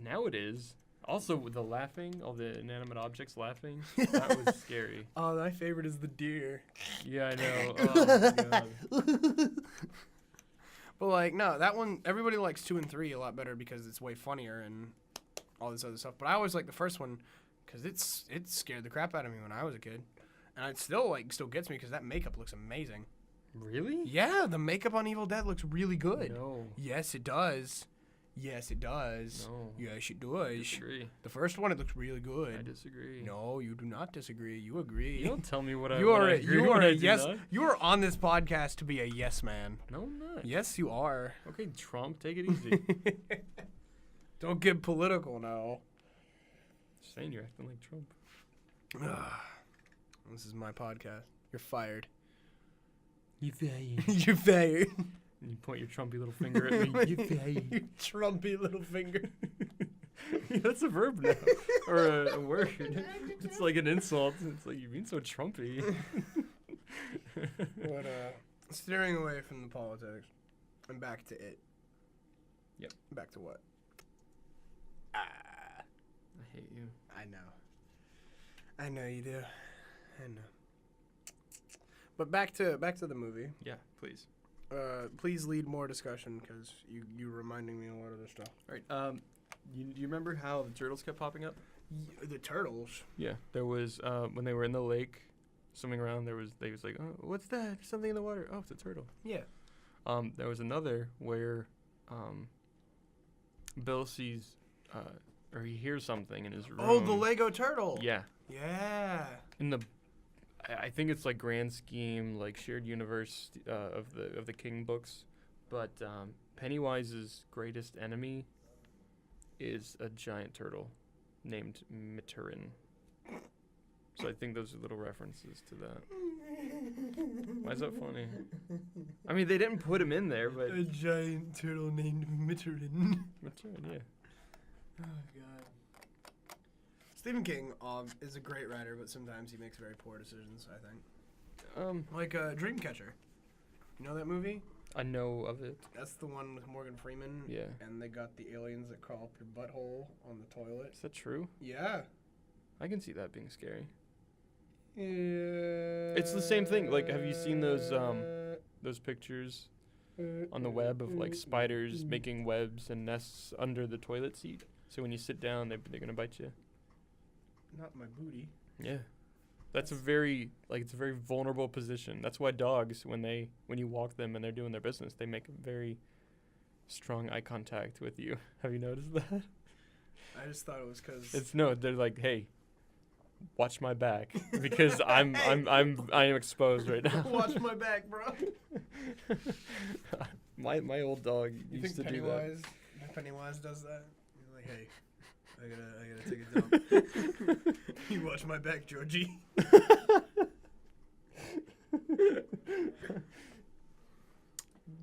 Now it is. Also, with the laughing, all the inanimate objects laughing, that was scary. Oh, my favorite is the deer. Yeah, I know. Oh, my God. But like, no, that one everybody likes 2 and 3 a lot better because it's way funnier and all this other stuff. But I always like the first one because it scared the crap out of me when I was a kid, and it still gets me because that makeup looks amazing. Really? Yeah, the makeup on Evil Dead looks really good. No. Yes, it does. Yes, it does. No. Yes, it I does. disagree. The first one, it looks really good. I disagree. No, you do not disagree. You agree. You don't tell me what I You what are I a, agree you when are I a do yes. not. You are on this podcast to be a yes man. No, I'm not. Yes, you are. Okay, Trump, take it easy. Don't get political now. Just saying you're acting like Trump. This is my podcast. You're fired. You fired. You're fired. You point your Trumpy little finger at me. You fired. You trumpy little finger. That's a verb now, or a word. It's like an insult. It's like you're being so Trumpy. But steering away from the politics and back to it. Yep. Back to what? I hate you. I know. I know you do. I know. But back to the movie. Yeah, please. Please lead more discussion because you're reminding me a lot of this stuff. All right. You remember how the turtles kept popping up? The turtles. Yeah, there was when they were in the lake, swimming around. They was like, oh, what's that? There's something in the water. Oh, it's a turtle. Yeah. There was another where Bill sees or he hears something in his room. Oh, the Lego turtle. Yeah. Yeah. In the, I think it's like grand scheme, like shared universe of the King books, but Pennywise's greatest enemy is a giant turtle named Miturin. So I think those are little references to that. Why is that funny? I mean, they didn't put him in there, but A giant turtle named Miturin. Miturin, yeah. Oh God. Stephen King is a great writer, but sometimes he makes very poor decisions, I think. Like Dreamcatcher. You know that movie? I know of it. That's the one with Morgan Freeman. Yeah. And they got the aliens that crawl up your butthole on the toilet. Is that true? Yeah. I can see that being scary. Yeah. It's the same thing. Like, have you seen those pictures on the web of like spiders making webs and nests under the toilet seat? So when you sit down, they're gonna bite you. Not my booty. Yeah. That's a very it's a very vulnerable position. That's why dogs, when you walk them and they're doing their business, they make a very strong eye contact with you. Have you noticed that? I just thought it was because They're like, hey, watch my back because I am exposed right now. Watch my back, bro. my old dog You used think to do that. Pennywise does that? He's like, hey, I gotta take a dump. You watch my back, Georgie.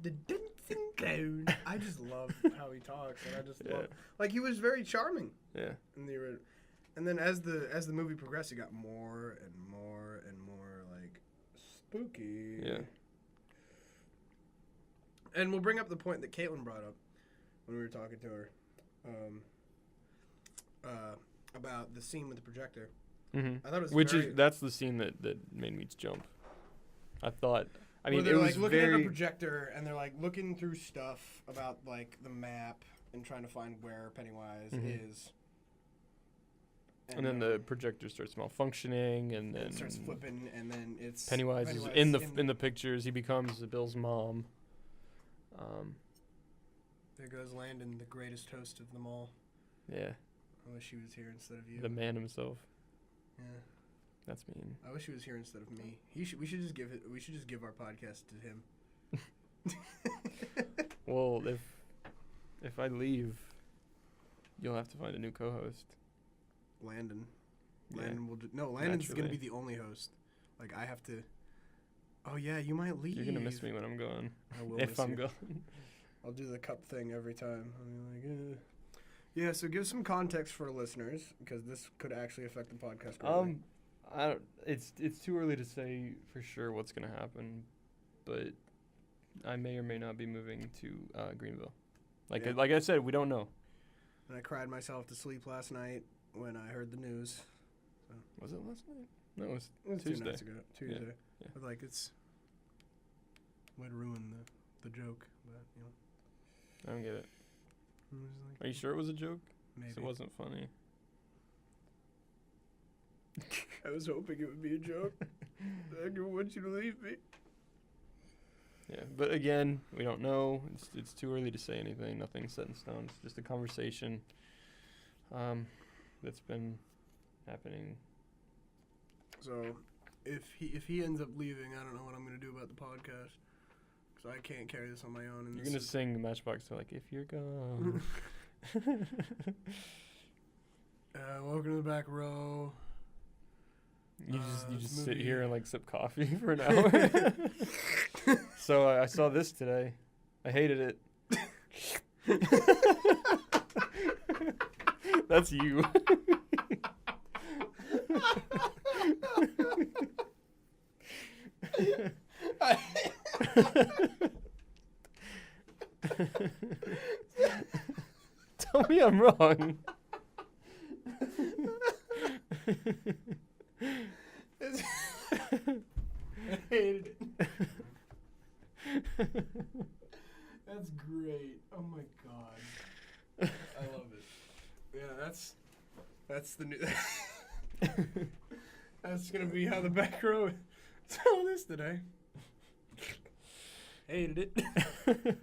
The dancing clown. I just love how he talks, and I just love. Like, he was very charming. Yeah. In the original. And then as the movie progressed, it got more and more and more like spooky. Yeah. And we'll bring up the point that Caitlin brought up when we were talking to her about the scene with the projector. Mm-hmm. I thought it was that's the scene that made me jump. I thought. I mean, they're it like was looking at a very. projector and they're like looking through stuff about like the map and trying to find where Pennywise is. And then the projector starts malfunctioning, and then it starts flipping, and then it's Pennywise is in the pictures. He becomes Bill's mom. There goes Landon, the greatest host of them all. Yeah. I wish he was here instead of you. The man himself. Yeah. That's mean. I wish he was here instead of me. We should just give our podcast to him. Well, if I leave, you'll have to find a new co-host. Landon. Yeah. Landon's going to be the only host. Like, I have to. Oh yeah, you might leave. You're gonna miss me when I'm gone. I will if miss I'm you. gone. I'll do the cup thing every time. I'll be like, Yeah, so give some context for listeners, because this could actually affect the podcast greatly. I don't. It's too early to say for sure what's gonna happen, but I may or may not be moving to Greenville. Like I said, we don't know. And I cried myself to sleep last night when I heard the news. So. Was it last night? No, it was Tuesday. 2 nights ago. Tuesday. Yeah. But like would ruin the joke, but you know. I don't get it. Like, Are you sure it was a joke? Maybe. It wasn't funny. I was hoping it would be a joke. I didn't want you to leave me. Yeah, but again, we don't know. It's too early to say anything. Nothing's set in stone. It's just a conversation that's been happening. So, if he ends up leaving, I don't know what I'm gonna do about the podcast, because I can't carry this on my own. And You're gonna sing Matchbox to like, if you're gone. Welcome to the back row. You just sit here and like sip coffee for an hour. So I saw this today. I hated it. That's you. Tell me I'm wrong. I hated it. That's great. Oh my god. I love it. Yeah, that's That's the new. That's gonna be how the back row tell this today. Hated it. The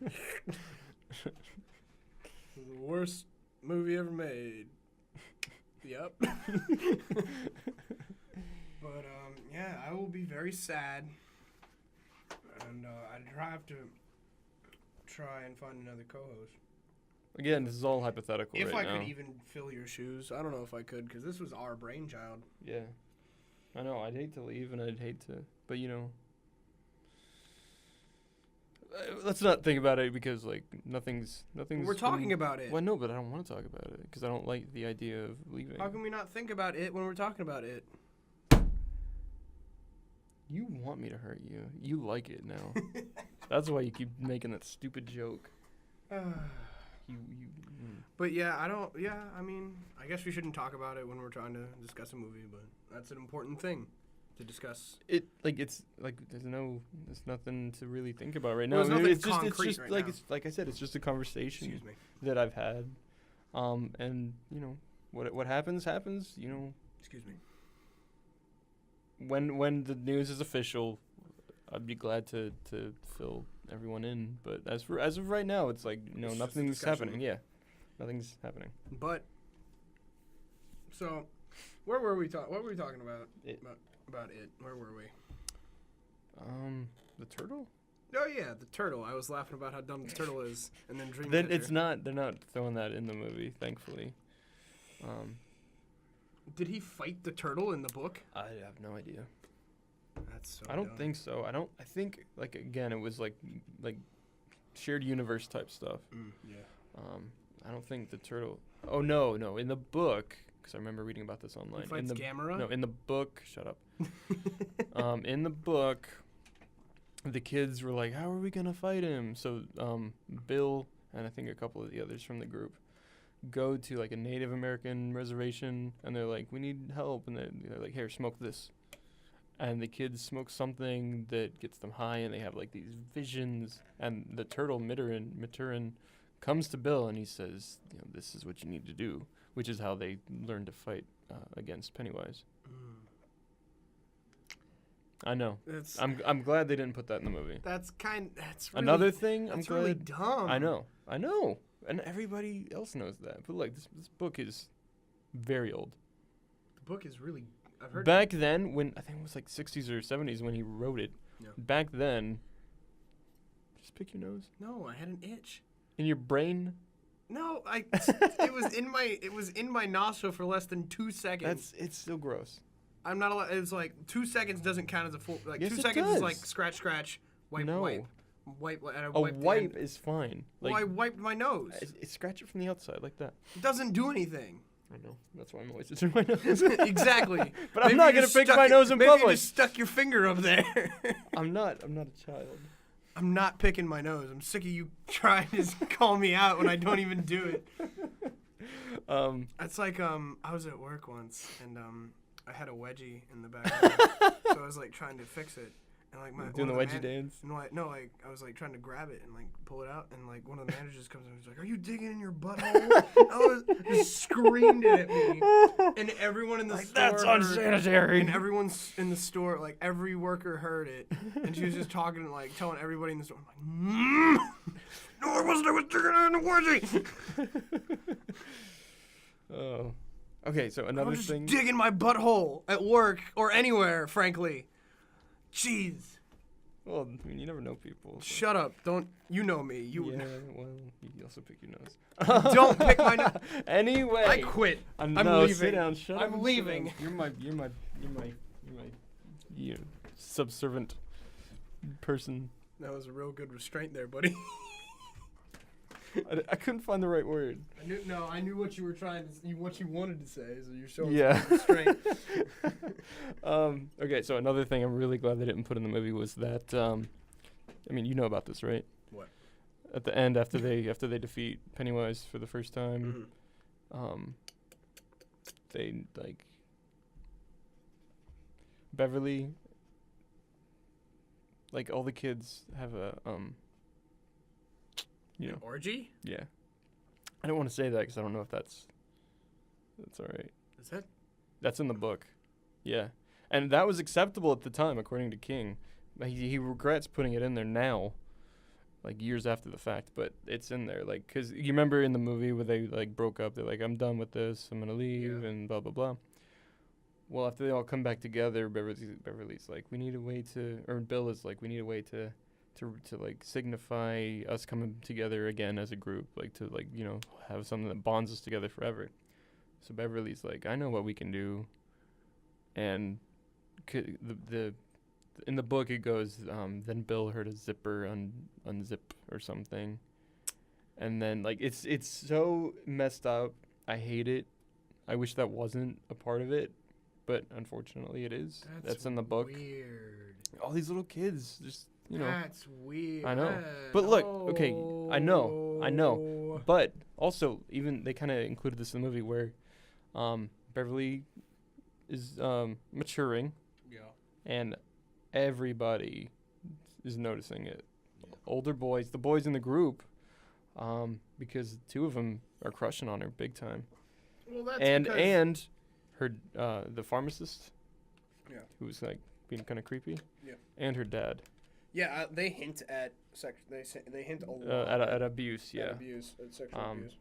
worst movie ever made. Yep. But yeah, I will be very sad, and I have to try and find another co-host. Again, this is all hypothetical If right I now. could even fill your shoes, I don't know if I could, because this was our brainchild. Yeah. I know, I'd hate to leave and I'd hate to, but you know. Let's not think about it because, like, nothing's. We're talking about it. Well, no, but I don't want to talk about it because I don't like the idea of leaving. How can we not think about it when we're talking about it? You want me to hurt you. You like it now. That's why you keep making that stupid joke. But yeah, I mean, I guess we shouldn't talk about it when we're trying to discuss a movie, but that's an important thing to discuss. It's there's nothing to really think about right now. There's nothing it's concrete just right like now. it's like I said, it's just a conversation Excuse me. that I've had. And you know, what happens, you know. Excuse me. When the news is official, I'd be glad to fill everyone in. But as of right now, it's like, you know, It's just a nothing's discussion. happening. Yeah, nothing's happening. But so, where were we talking? What were we talking about? It. About it. Where were we? The turtle. Oh yeah, the turtle. I was laughing about how dumb the turtle is, and then Dreamcatcher. Then it's not. They're not throwing that in the movie, thankfully. Did he fight the turtle in the book? I have no idea. That's so I don't dumb. think so. I think, like, again, it was like shared universe type stuff. Yeah. I don't think the turtle. Oh no. In the book, because I remember reading about this online. He fights Gamera? No, in the book. Shut up. In the book, the kids were like, "How are we gonna fight him?" So Bill and I think a couple of the others from the group go to like a Native American reservation, and they're like, "We need help," and they're like, "Here, smoke this." And the kids smoke something that gets them high, and they have like these visions. And the turtle Maturin comes to Bill, and he says, "You know, this is what you need to do," which is how they learn to fight against Pennywise. I know. That's I'm glad they didn't put that in the movie. that's really, Another thing, I'm that's glad. really dumb. I know, and everybody else knows that. But like, this book is very old. The book is really. I've heard. Back then, when I think it was like 60s or 70s when he wrote it. Yeah. Back then, just pick your nose. No, I had an itch. In your brain. No, it was in my nostril for less than 2 seconds. It's still gross. I'm not allowed. It's like 2 seconds doesn't count as a full. Like Yes, 2 it seconds does. is like scratch, wipe, No. wipe. And I A wiped the wipe end. is fine. Well, I wiped my nose. Scratch it from the outside like that. It doesn't do anything. I know. That's why I'm always itching my nose. Exactly. But I'm Maybe not you gonna just pick stuck my it- nose in maybe public. you just stuck your finger up there. I'm not a child. I'm not picking my nose. I'm sick of you trying to call me out when I don't even do it. It's like I was at work once and I had a wedgie in the back, so I was like trying to fix it, and like Doing the wedgie dance. No, like I was like trying to grab it and like pull it out, and like one of the managers comes in and he's like, "Are you digging in your butthole?" I was just screamed it at me, and everyone in the store That's heard- unsanitary. And everyone's in the store, like every worker heard it, and she was just talking and like telling everybody in the store, I'm like, "No, I wasn't. I was digging in the wedgie." Oh. Okay, so I'm another just thing. digging my butthole at work or anywhere, frankly. Jeez. Well, I mean, you never know people. So. Shut up. Don't. You know me. You Yeah, well, you also pick your nose. don't pick my nose. Anyway. I quit. I'm no, leaving. Sit down. Shut up. I'm and sit leaving. down. You're subservient person. That was a real good restraint there, buddy. I couldn't find the right word. I knew what you were trying to, what you wanted to say. So you're showing Yeah. some restraint. Okay, so another thing I'm really glad they didn't put in the movie was that, I mean, you know about this, right? What? At the end, after they defeat Pennywise for the first time, they like Beverly, like all the kids have a you know, Orgy? yeah. I don't want to say that because I don't know if that's all right. Is that? That's in the book. Yeah. And that was acceptable at the time, according to King. He regrets putting it in there now, like years after the fact, but it's in there. Like, because you remember in the movie where they like broke up, they're like, I'm done with this, I'm going to leave, Yeah. and blah, blah, blah. Well, after they all come back together, Beverly's like, we need a way to, or Bill is like, we need a way to like signify us coming together again as a group, like to like, you know, have something that bonds us together forever. So Beverly's like, I know what we can do. And the in the book it goes, then Bill heard a zipper unzip or something. And then like it's so messed up. I hate it. I wish that wasn't a part of it, but unfortunately it is. That's in the book. Weird. All these little kids just, you know. That's weird. I know. But look, okay, I know. But also, even they kind of included this in the movie where Beverly is maturing, Yeah. and everybody is noticing it. Older boys, the boys in the group, because two of them are crushing on her big time. Well, that's And her the pharmacist, Yeah. who's like being kind of creepy, Yeah. and her dad Yeah, they hint at they hint a lot at abuse, yeah. at abuse, at sexual abuse.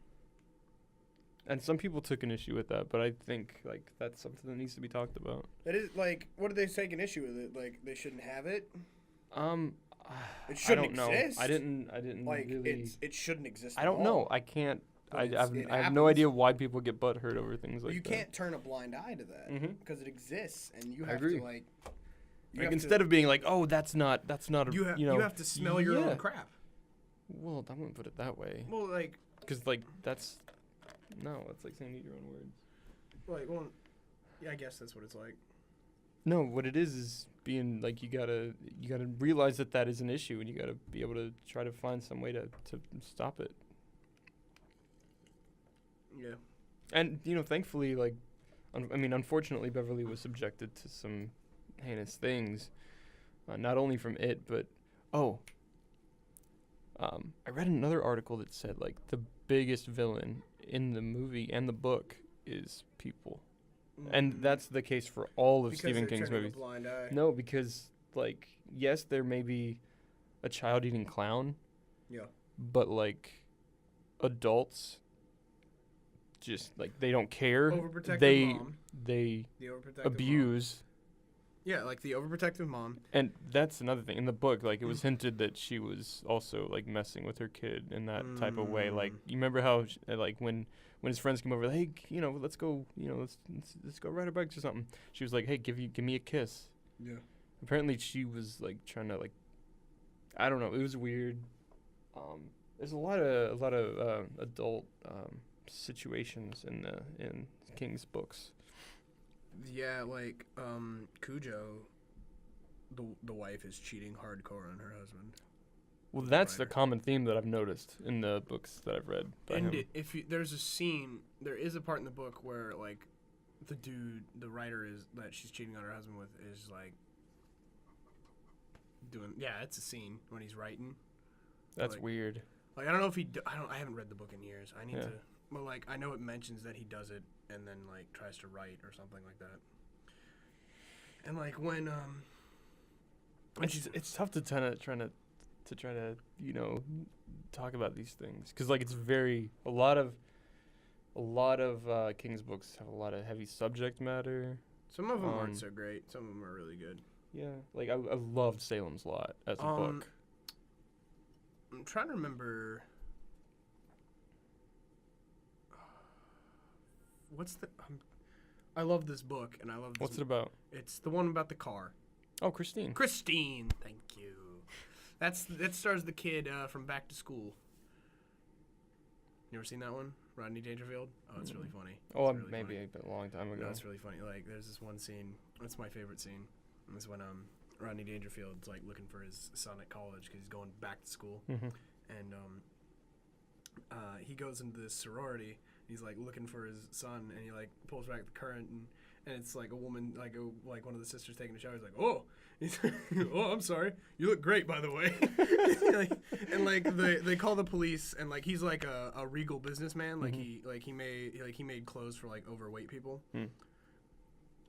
And some people took an issue with that, but I think like that's something that needs to be talked about. That is like, what are they taking issue with it? Like they shouldn't have it. It I shouldn't don't know. exist. I didn't Like really. it shouldn't exist. I at don't all. know. I can't. But I it have no happens. idea why people get butthurt over things But like you that. can't turn a blind eye to that Mhm. because it exists, and you I have agree. to like. Like instead of being like, oh, that's not a you have to smell your yeah. own crap. Well, I wouldn't put it that way, Well, like because like that's it's like saying eat your own words. well, yeah, I guess that's what it's like. No, what it is being like you gotta realize that is an issue, and you gotta be able to try to find some way to stop it. Yeah. And thankfully, like, unfortunately, Beverly was subjected to some heinous things, not only from it, but I read another article that said like the biggest villain in the movie and the book is people, and that's the case for all of because Stephen they're King's turning a movies. blind eye. No, because like yes, there may be a child-eating clown, Yeah. but like adults just like they don't care. Overprotective mom. They The overprotective abuse. Mom. Yeah, like the overprotective mom. And that's another thing. In the book, like, it was hinted that she was also, like, messing with her kid in that type of way. Like, you remember how, like, when his friends came over, like, hey, let's go, let's go ride our bikes or something. She was like, hey, give me a kiss. Yeah. Apparently she was, like, trying to, like, I don't know. It was weird. There's a lot of adult situations in King's books. Yeah, like Cujo, the wife is cheating hardcore on her husband. Well, that's the Writer. common theme that I've noticed in the books that I've read by him. There's a scene, there is a part in the book where like the writer is that she's cheating on her husband with is like doing it's a scene when he's writing. That's like, weird. Like I don't know if I haven't read the book in years. I need Yeah. to. Well, like I know it mentions that he does it and then like tries to write or something like that. And like when It's tough to try to talk about these things because like it's a lot of King's books have a lot of heavy subject matter. some of them aren't so great, some of them are really good. Yeah, like I loved Salem's Lot as a book. I'm trying to remember. I love this book, and I love this. What's it about? It's the one about the car. Oh, Christine. Christine, thank you. That stars the kid from Back to School. You ever seen that one? Rodney Dangerfield? Oh, it's really funny. Oh, It's really maybe funny. a long time ago. No, it's really funny. Like, there's this one scene. That's my favorite scene. It's when Rodney Dangerfield's like looking for his son at college because he's going back to school, Mhm. and he goes into this sorority. He's like looking for his son, and he like pulls back the curtain, and it's like a woman, like one of the sisters taking a shower. He's like, "Oh, oh, I'm sorry. You look great, by the way." They call the police, and like he's like a regal businessman. Like he made clothes for like overweight people.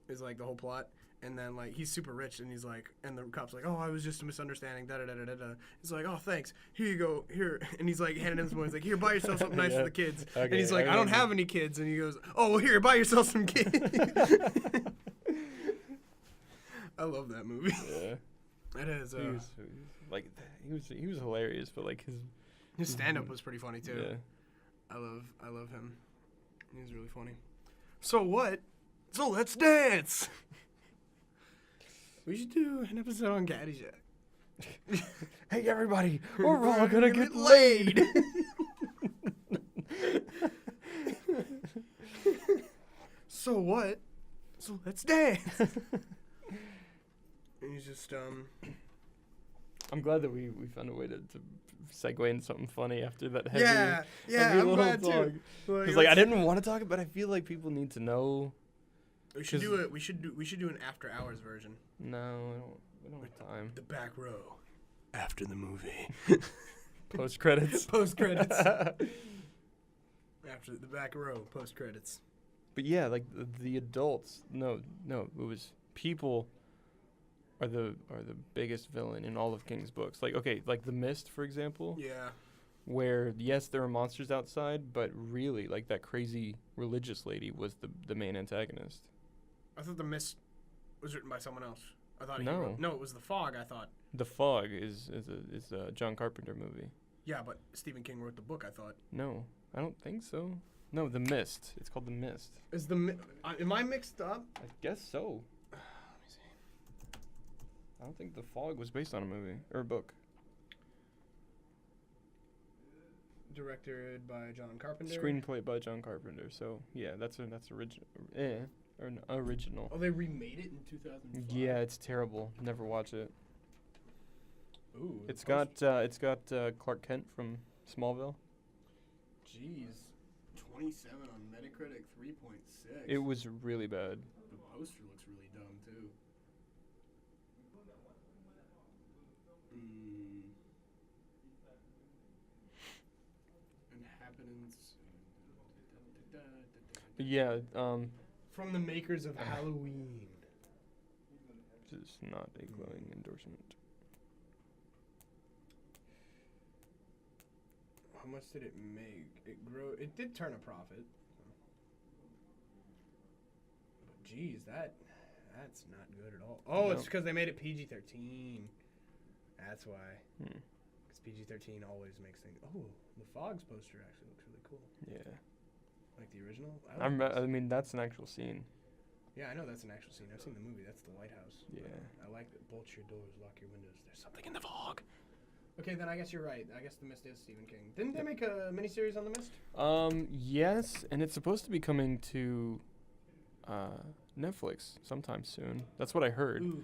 Is like the whole plot. And then, like, he's super rich, and he's like, and the cop's like, "Oh, I was just a misunderstanding, da-da-da-da-da." He's like, "Oh, thanks. Here you go. Here." And he's like, handing him some money. He's like, "Here, buy yourself something nice for the kids." Okay, and he's like, "I don't have any kids." And he goes, "Oh, well, here, buy yourself some kids." I love that movie. Yeah. It is. He was hilarious, but like his stand-up was pretty funny, too. Yeah. I love him. He's really funny. So what? So let's dance! We should do an episode on Caddyshack. Hey everybody, we're all gonna get laid. So what? So let's dance. And he's just I'm glad that we found a way to segue into something funny after that heavy. Yeah, heavy I'm little glad talk. too. Because like I didn't want to talk it, but I feel like people need to know. We should do it. We should do an after hours version. No, we don't have time. The back row. After the movie. Post credits. Post credits. After the back row. Post credits. But yeah, like the adults. No, it was people. Are the biggest villain in all of King's books. Like okay, like The Mist, for example. Yeah. Where yes, there are monsters outside, but really, like that crazy religious lady was the main antagonist. I thought The Mist was written by someone else. I thought No, it was The Fog. I thought. The Fog is a John Carpenter movie. Yeah, but Stephen King wrote the book. I thought. No, I don't think so. No, The Mist. It's called The Mist. Is am I mixed up? I guess so. Let me see. I don't think The Fog was based on a movie or a book. Directed by John Carpenter. Screenplay by John Carpenter. So yeah, that's original. Or an original. Oh, they remade it in 2005. Yeah, it's terrible. Never watch it. Ooh. It's got Clark Kent from Smallville. Jeez, 27 on Metacritic, 3.6. It was really bad. The poster looks really dumb too. Inhabitants. Yeah, From the makers of Halloween. this is not a glowing endorsement. How much did it make? It did turn a profit. But geez, that's not good at all. Oh, it's because they made it PG-13. That's why. Because PG-13 always makes things. Oh, the Fog's poster actually looks really cool. Yeah. Like the original? I mean, that's an actual scene. Yeah, I know that's an actual scene. I've seen the movie. That's the lighthouse. Yeah. I like that. Bolt your doors, lock your windows. There's something in the fog. Okay, then I guess you're right. I guess The Mist is Stephen King. Didn't they make a miniseries on The Mist? Yes, and it's supposed to be coming to Netflix sometime soon. That's what I heard. Ooh.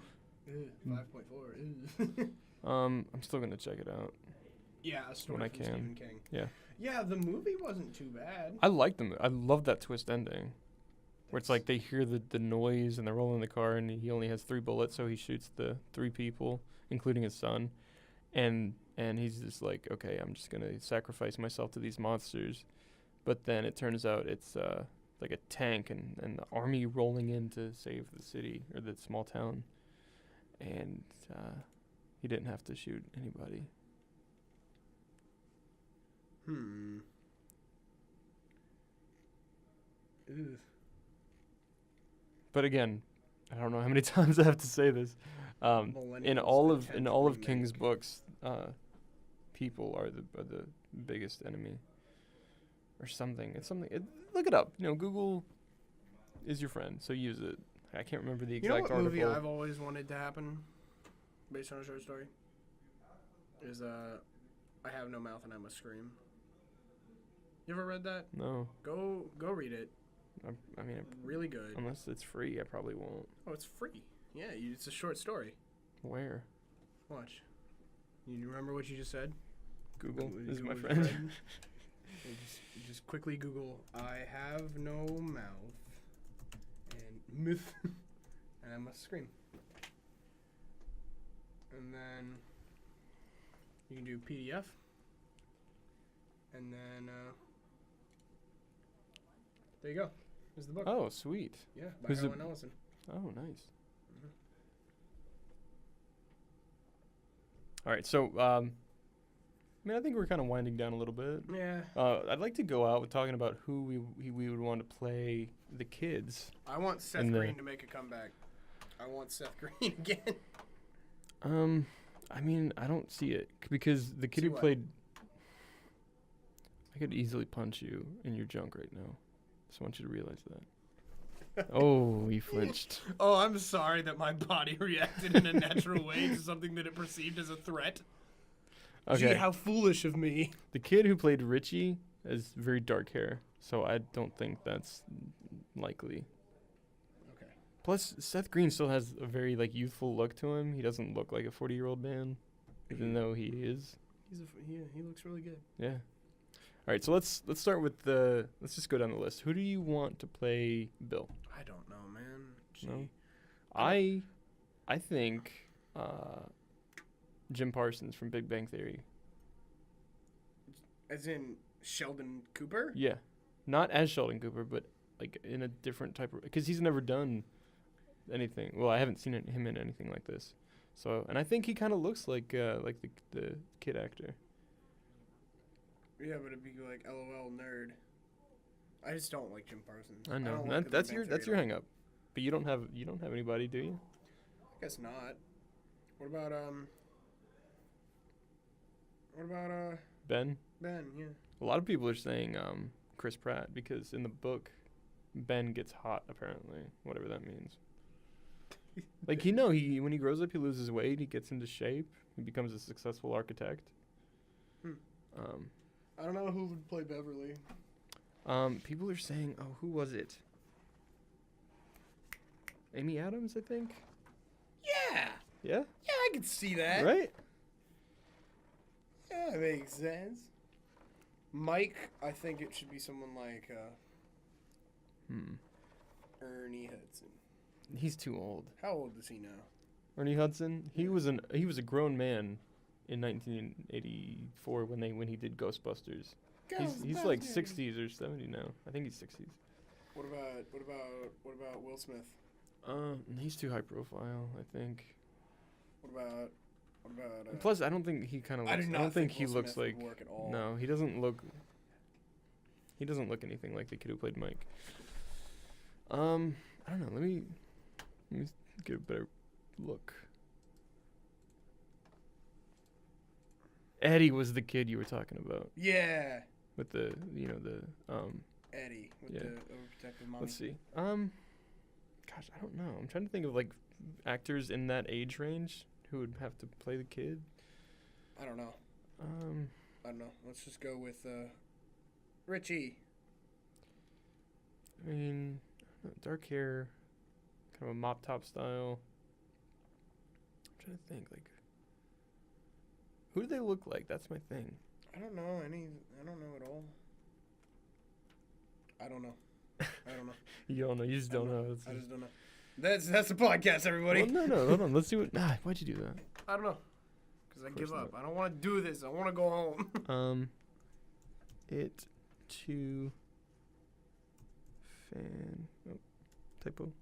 5.4. I'm still gonna check it out. Yeah, a story when I from can. Stephen King. Yeah. Yeah, the movie wasn't too bad. I liked them. I love that twist ending, where it's like they hear the noise and they're rolling the car, and he only has 3 bullets, so he shoots the 3 people, including his son, and he's just like, okay, I'm just gonna sacrifice myself to these monsters, but then it turns out it's like a tank and the army rolling in to save the city or the small town, and he didn't have to shoot anybody. Ooh. But again, I don't know how many times I have to say this. In all of King's books, people are the biggest enemy, or something. It's something. Look it up. Google is your friend, so use it. I can't remember the exact article. You know what movie I've always wanted to happen, based on a short story, is I Have No Mouth and I Must Scream. You ever read that? No. Go read it. I mean, really good. Unless it's free, I probably won't. Oh, it's free. Yeah, it's a short story. Where? Watch. You remember what you just said? Google is my Google friend. just quickly Google I Have No Mouth and Myth. And I must scream. And then you can do PDF. And then there you go. There's the book. Oh, sweet. Yeah, by Who's the- Harlan Ellison. Oh, nice. All right, so I mean, I think we're kind of winding down a little bit. Yeah. I'd like to go out with talking about who we would want to play the kids. I want Seth in the- Green to make a comeback. I want Seth Green again. I mean, I don't see it because the kid See who what? played, I could easily punch you in your junk right now. Just want you to realize that. Oh, he flinched. Oh, I'm sorry that my body reacted in a natural way to something that it perceived as a threat. Okay. Gee, how foolish of me. The kid who played Richie has very dark hair, so I don't think that's likely. Okay. Plus, Seth Green still has a very like youthful look to him. He doesn't look like a 40-year-old man, even though he is. He looks really good. Yeah. All right, so let's start with let's just go down the list. Who do you want to play Bill? I don't know, man. Gee. No? I think Jim Parsons from Big Bang Theory. As in Sheldon Cooper? Yeah. Not as Sheldon Cooper, but like in a different type of, because he's never done anything. Well, I haven't seen him in anything like this. So, and I think he kind of looks like the kid actor. Yeah, but it'd be like LOL nerd. I just don't like Jim Parsons. I know. don't like the That's Big your Bang that's Theory your at all. hang up. But you don't have anybody, do you? I guess not. What about Ben? Ben? Yeah. A lot of people are saying Chris Pratt because in the book Ben gets hot apparently, whatever that means. Like he when he grows up he loses weight, he gets into shape, he becomes a successful architect. I don't know who would play Beverly. People are saying, oh, who was it? Amy Adams, I think. Yeah. Yeah? Yeah, I can see that. Right? Yeah, that makes sense. Mike, I think it should be someone like Ernie Hudson. He's too old. How old is he now? Ernie Hudson, he was a grown man in 1984 when he did Ghostbusters. He's like 60s or 70 now. I think he's 60s. What about Will Smith? He's too high profile, I think. What about Plus, I don't think he kind of looks. I don't think he Will looks Smith like. would work at all. No, he doesn't look. He doesn't look anything like the kid who played Mike. I don't know. Let me get a better look. Eddie was the kid you were talking about Yeah. with the Eddie with Yeah. the overprotective mommy. Let's see. Gosh, I don't know. I'm trying to think of like actors in that age range who would have to play the kid. I don't know. Um, Let's just go with Richie. I mean, I don't know, dark hair, kind of a mop top style. I'm trying to think, like, who do they look like? That's my thing. I don't know at all. I don't know. You don't know. You just don't know. I just don't know. That's the podcast, everybody. Well, no. Hold on. Let's see what. Why'd you do that? I don't know. Because I Of give course up. not. I don't want to do this. I want to go home. It to fan. Oh, typo.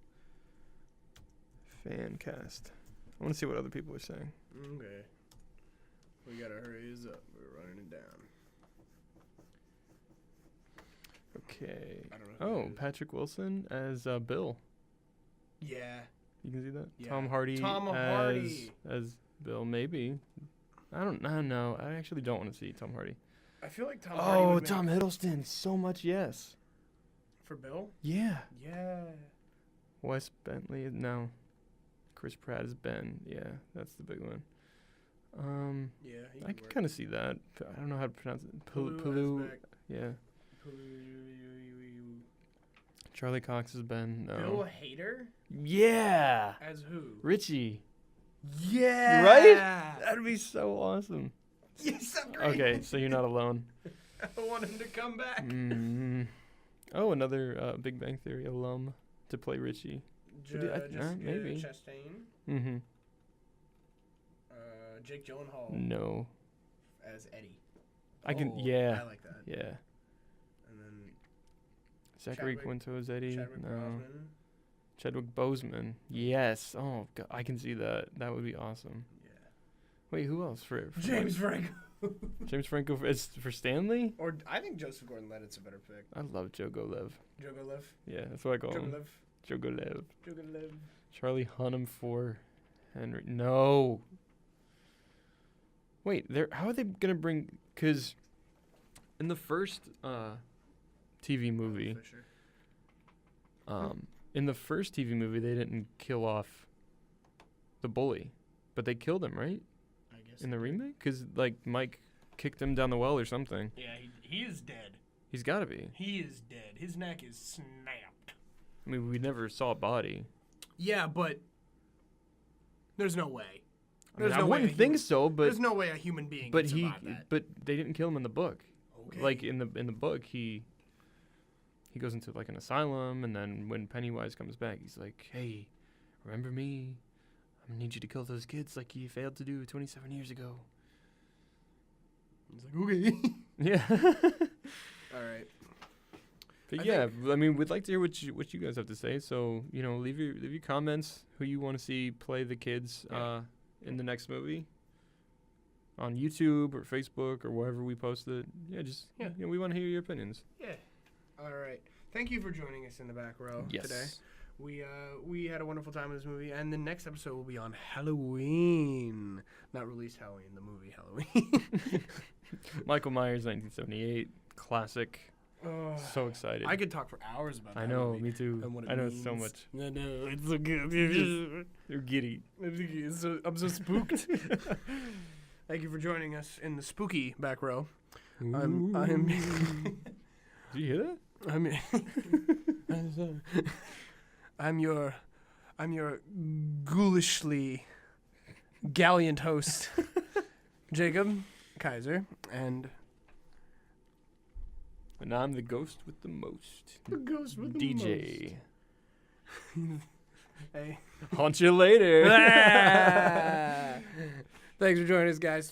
Fan cast. I want to see what other people are saying. Okay. We gotta hurry this up. We're running it down. Okay. I don't know who Oh, that is. Patrick Wilson as Bill. Yeah. You can see that. Yeah. Tom Hardy Hardy. as Bill, maybe. I don't know. I actually don't want to see Tom Hardy. I feel like Tom Hardy Oh, would Tom make Hiddleston. So much yes. for Bill. Yeah. Yeah. Wes Bentley. No. Chris Pratt is Ben. Yeah, that's the big one. Yeah. He I could can work. kind of see that. I don't know how to pronounce it. Pulu Pulu. Asbeck. Yeah. Pulu- Charlie Cox is Ben. No. Bill Hader Yeah. as who? Richie. Yeah. Right? That'd be so awesome. Yes, I'm great. Okay, so you're not alone. I want him to come back. Oh, another Big Bang Theory alum to play Richie. Jessica maybe. Chastain. Mm-hmm. Jake Gyllenhaal No. as Eddie. I can. Oh, Yeah. I like that. Yeah. And then Zachary Chadwick- Quinto as Eddie. Chadwick No. Boseman. Chadwick Boseman. Yes. Oh, God, I can see that. That would be awesome. Yeah. Wait, who else for James Franco. James Franco for Stanley? Or I think Joseph Gordon-Levitt's a better pick. I love Jogo Lev. Jogo Lev. Yeah, that's what I call him. Jogo Lev. Jogo Lev. Jogo Lev. Charlie Hunnam for Henry. No. Wait, how are they gonna bring? Cause in the first TV movie, Fisher. in the first TV movie, they didn't kill off the bully, but they killed him, right? I guess. In the remake, cause like Mike kicked him down the well or something. Yeah, he is dead. He's gotta be. He is dead. His neck is snapped. I mean, we never saw a body. Yeah, but there's no way. I mean, There's I no way wouldn't a think human- so, but There's no way a human being but can he survive that. but they didn't kill him in the book. Okay. Like in the book, he goes into like an asylum, and then when Pennywise comes back, he's like, "Hey, remember me? I need you to kill those kids like you failed to do 27 years ago." He's like, okay. Yeah. All right. But I yeah, I mean, we'd like to hear what you guys have to say. So leave your comments. Who you want to see play the kids in the next movie on YouTube or Facebook or wherever we post it. Yeah, just we want to hear your opinions. Yeah. All right. Thank you for joining us in the back row today. We had a wonderful time with this movie, and the next episode will be on Halloween. Not released Halloween, the movie Halloween. Michael Myers, 1978, classic. Oh, So excited. I could talk for hours about that I know, movie me too. and what it I know means. so much. I know, it's so good. You're giddy. I'm so spooked. Thank you for joining us in the spooky back row. I'm Did you hear that? I'm your ghoulishly gallant host, Jacob Kaiser, and I'm the ghost with the most. the ghost with DJ. Hey. Haunt you later. Thanks for joining us, guys.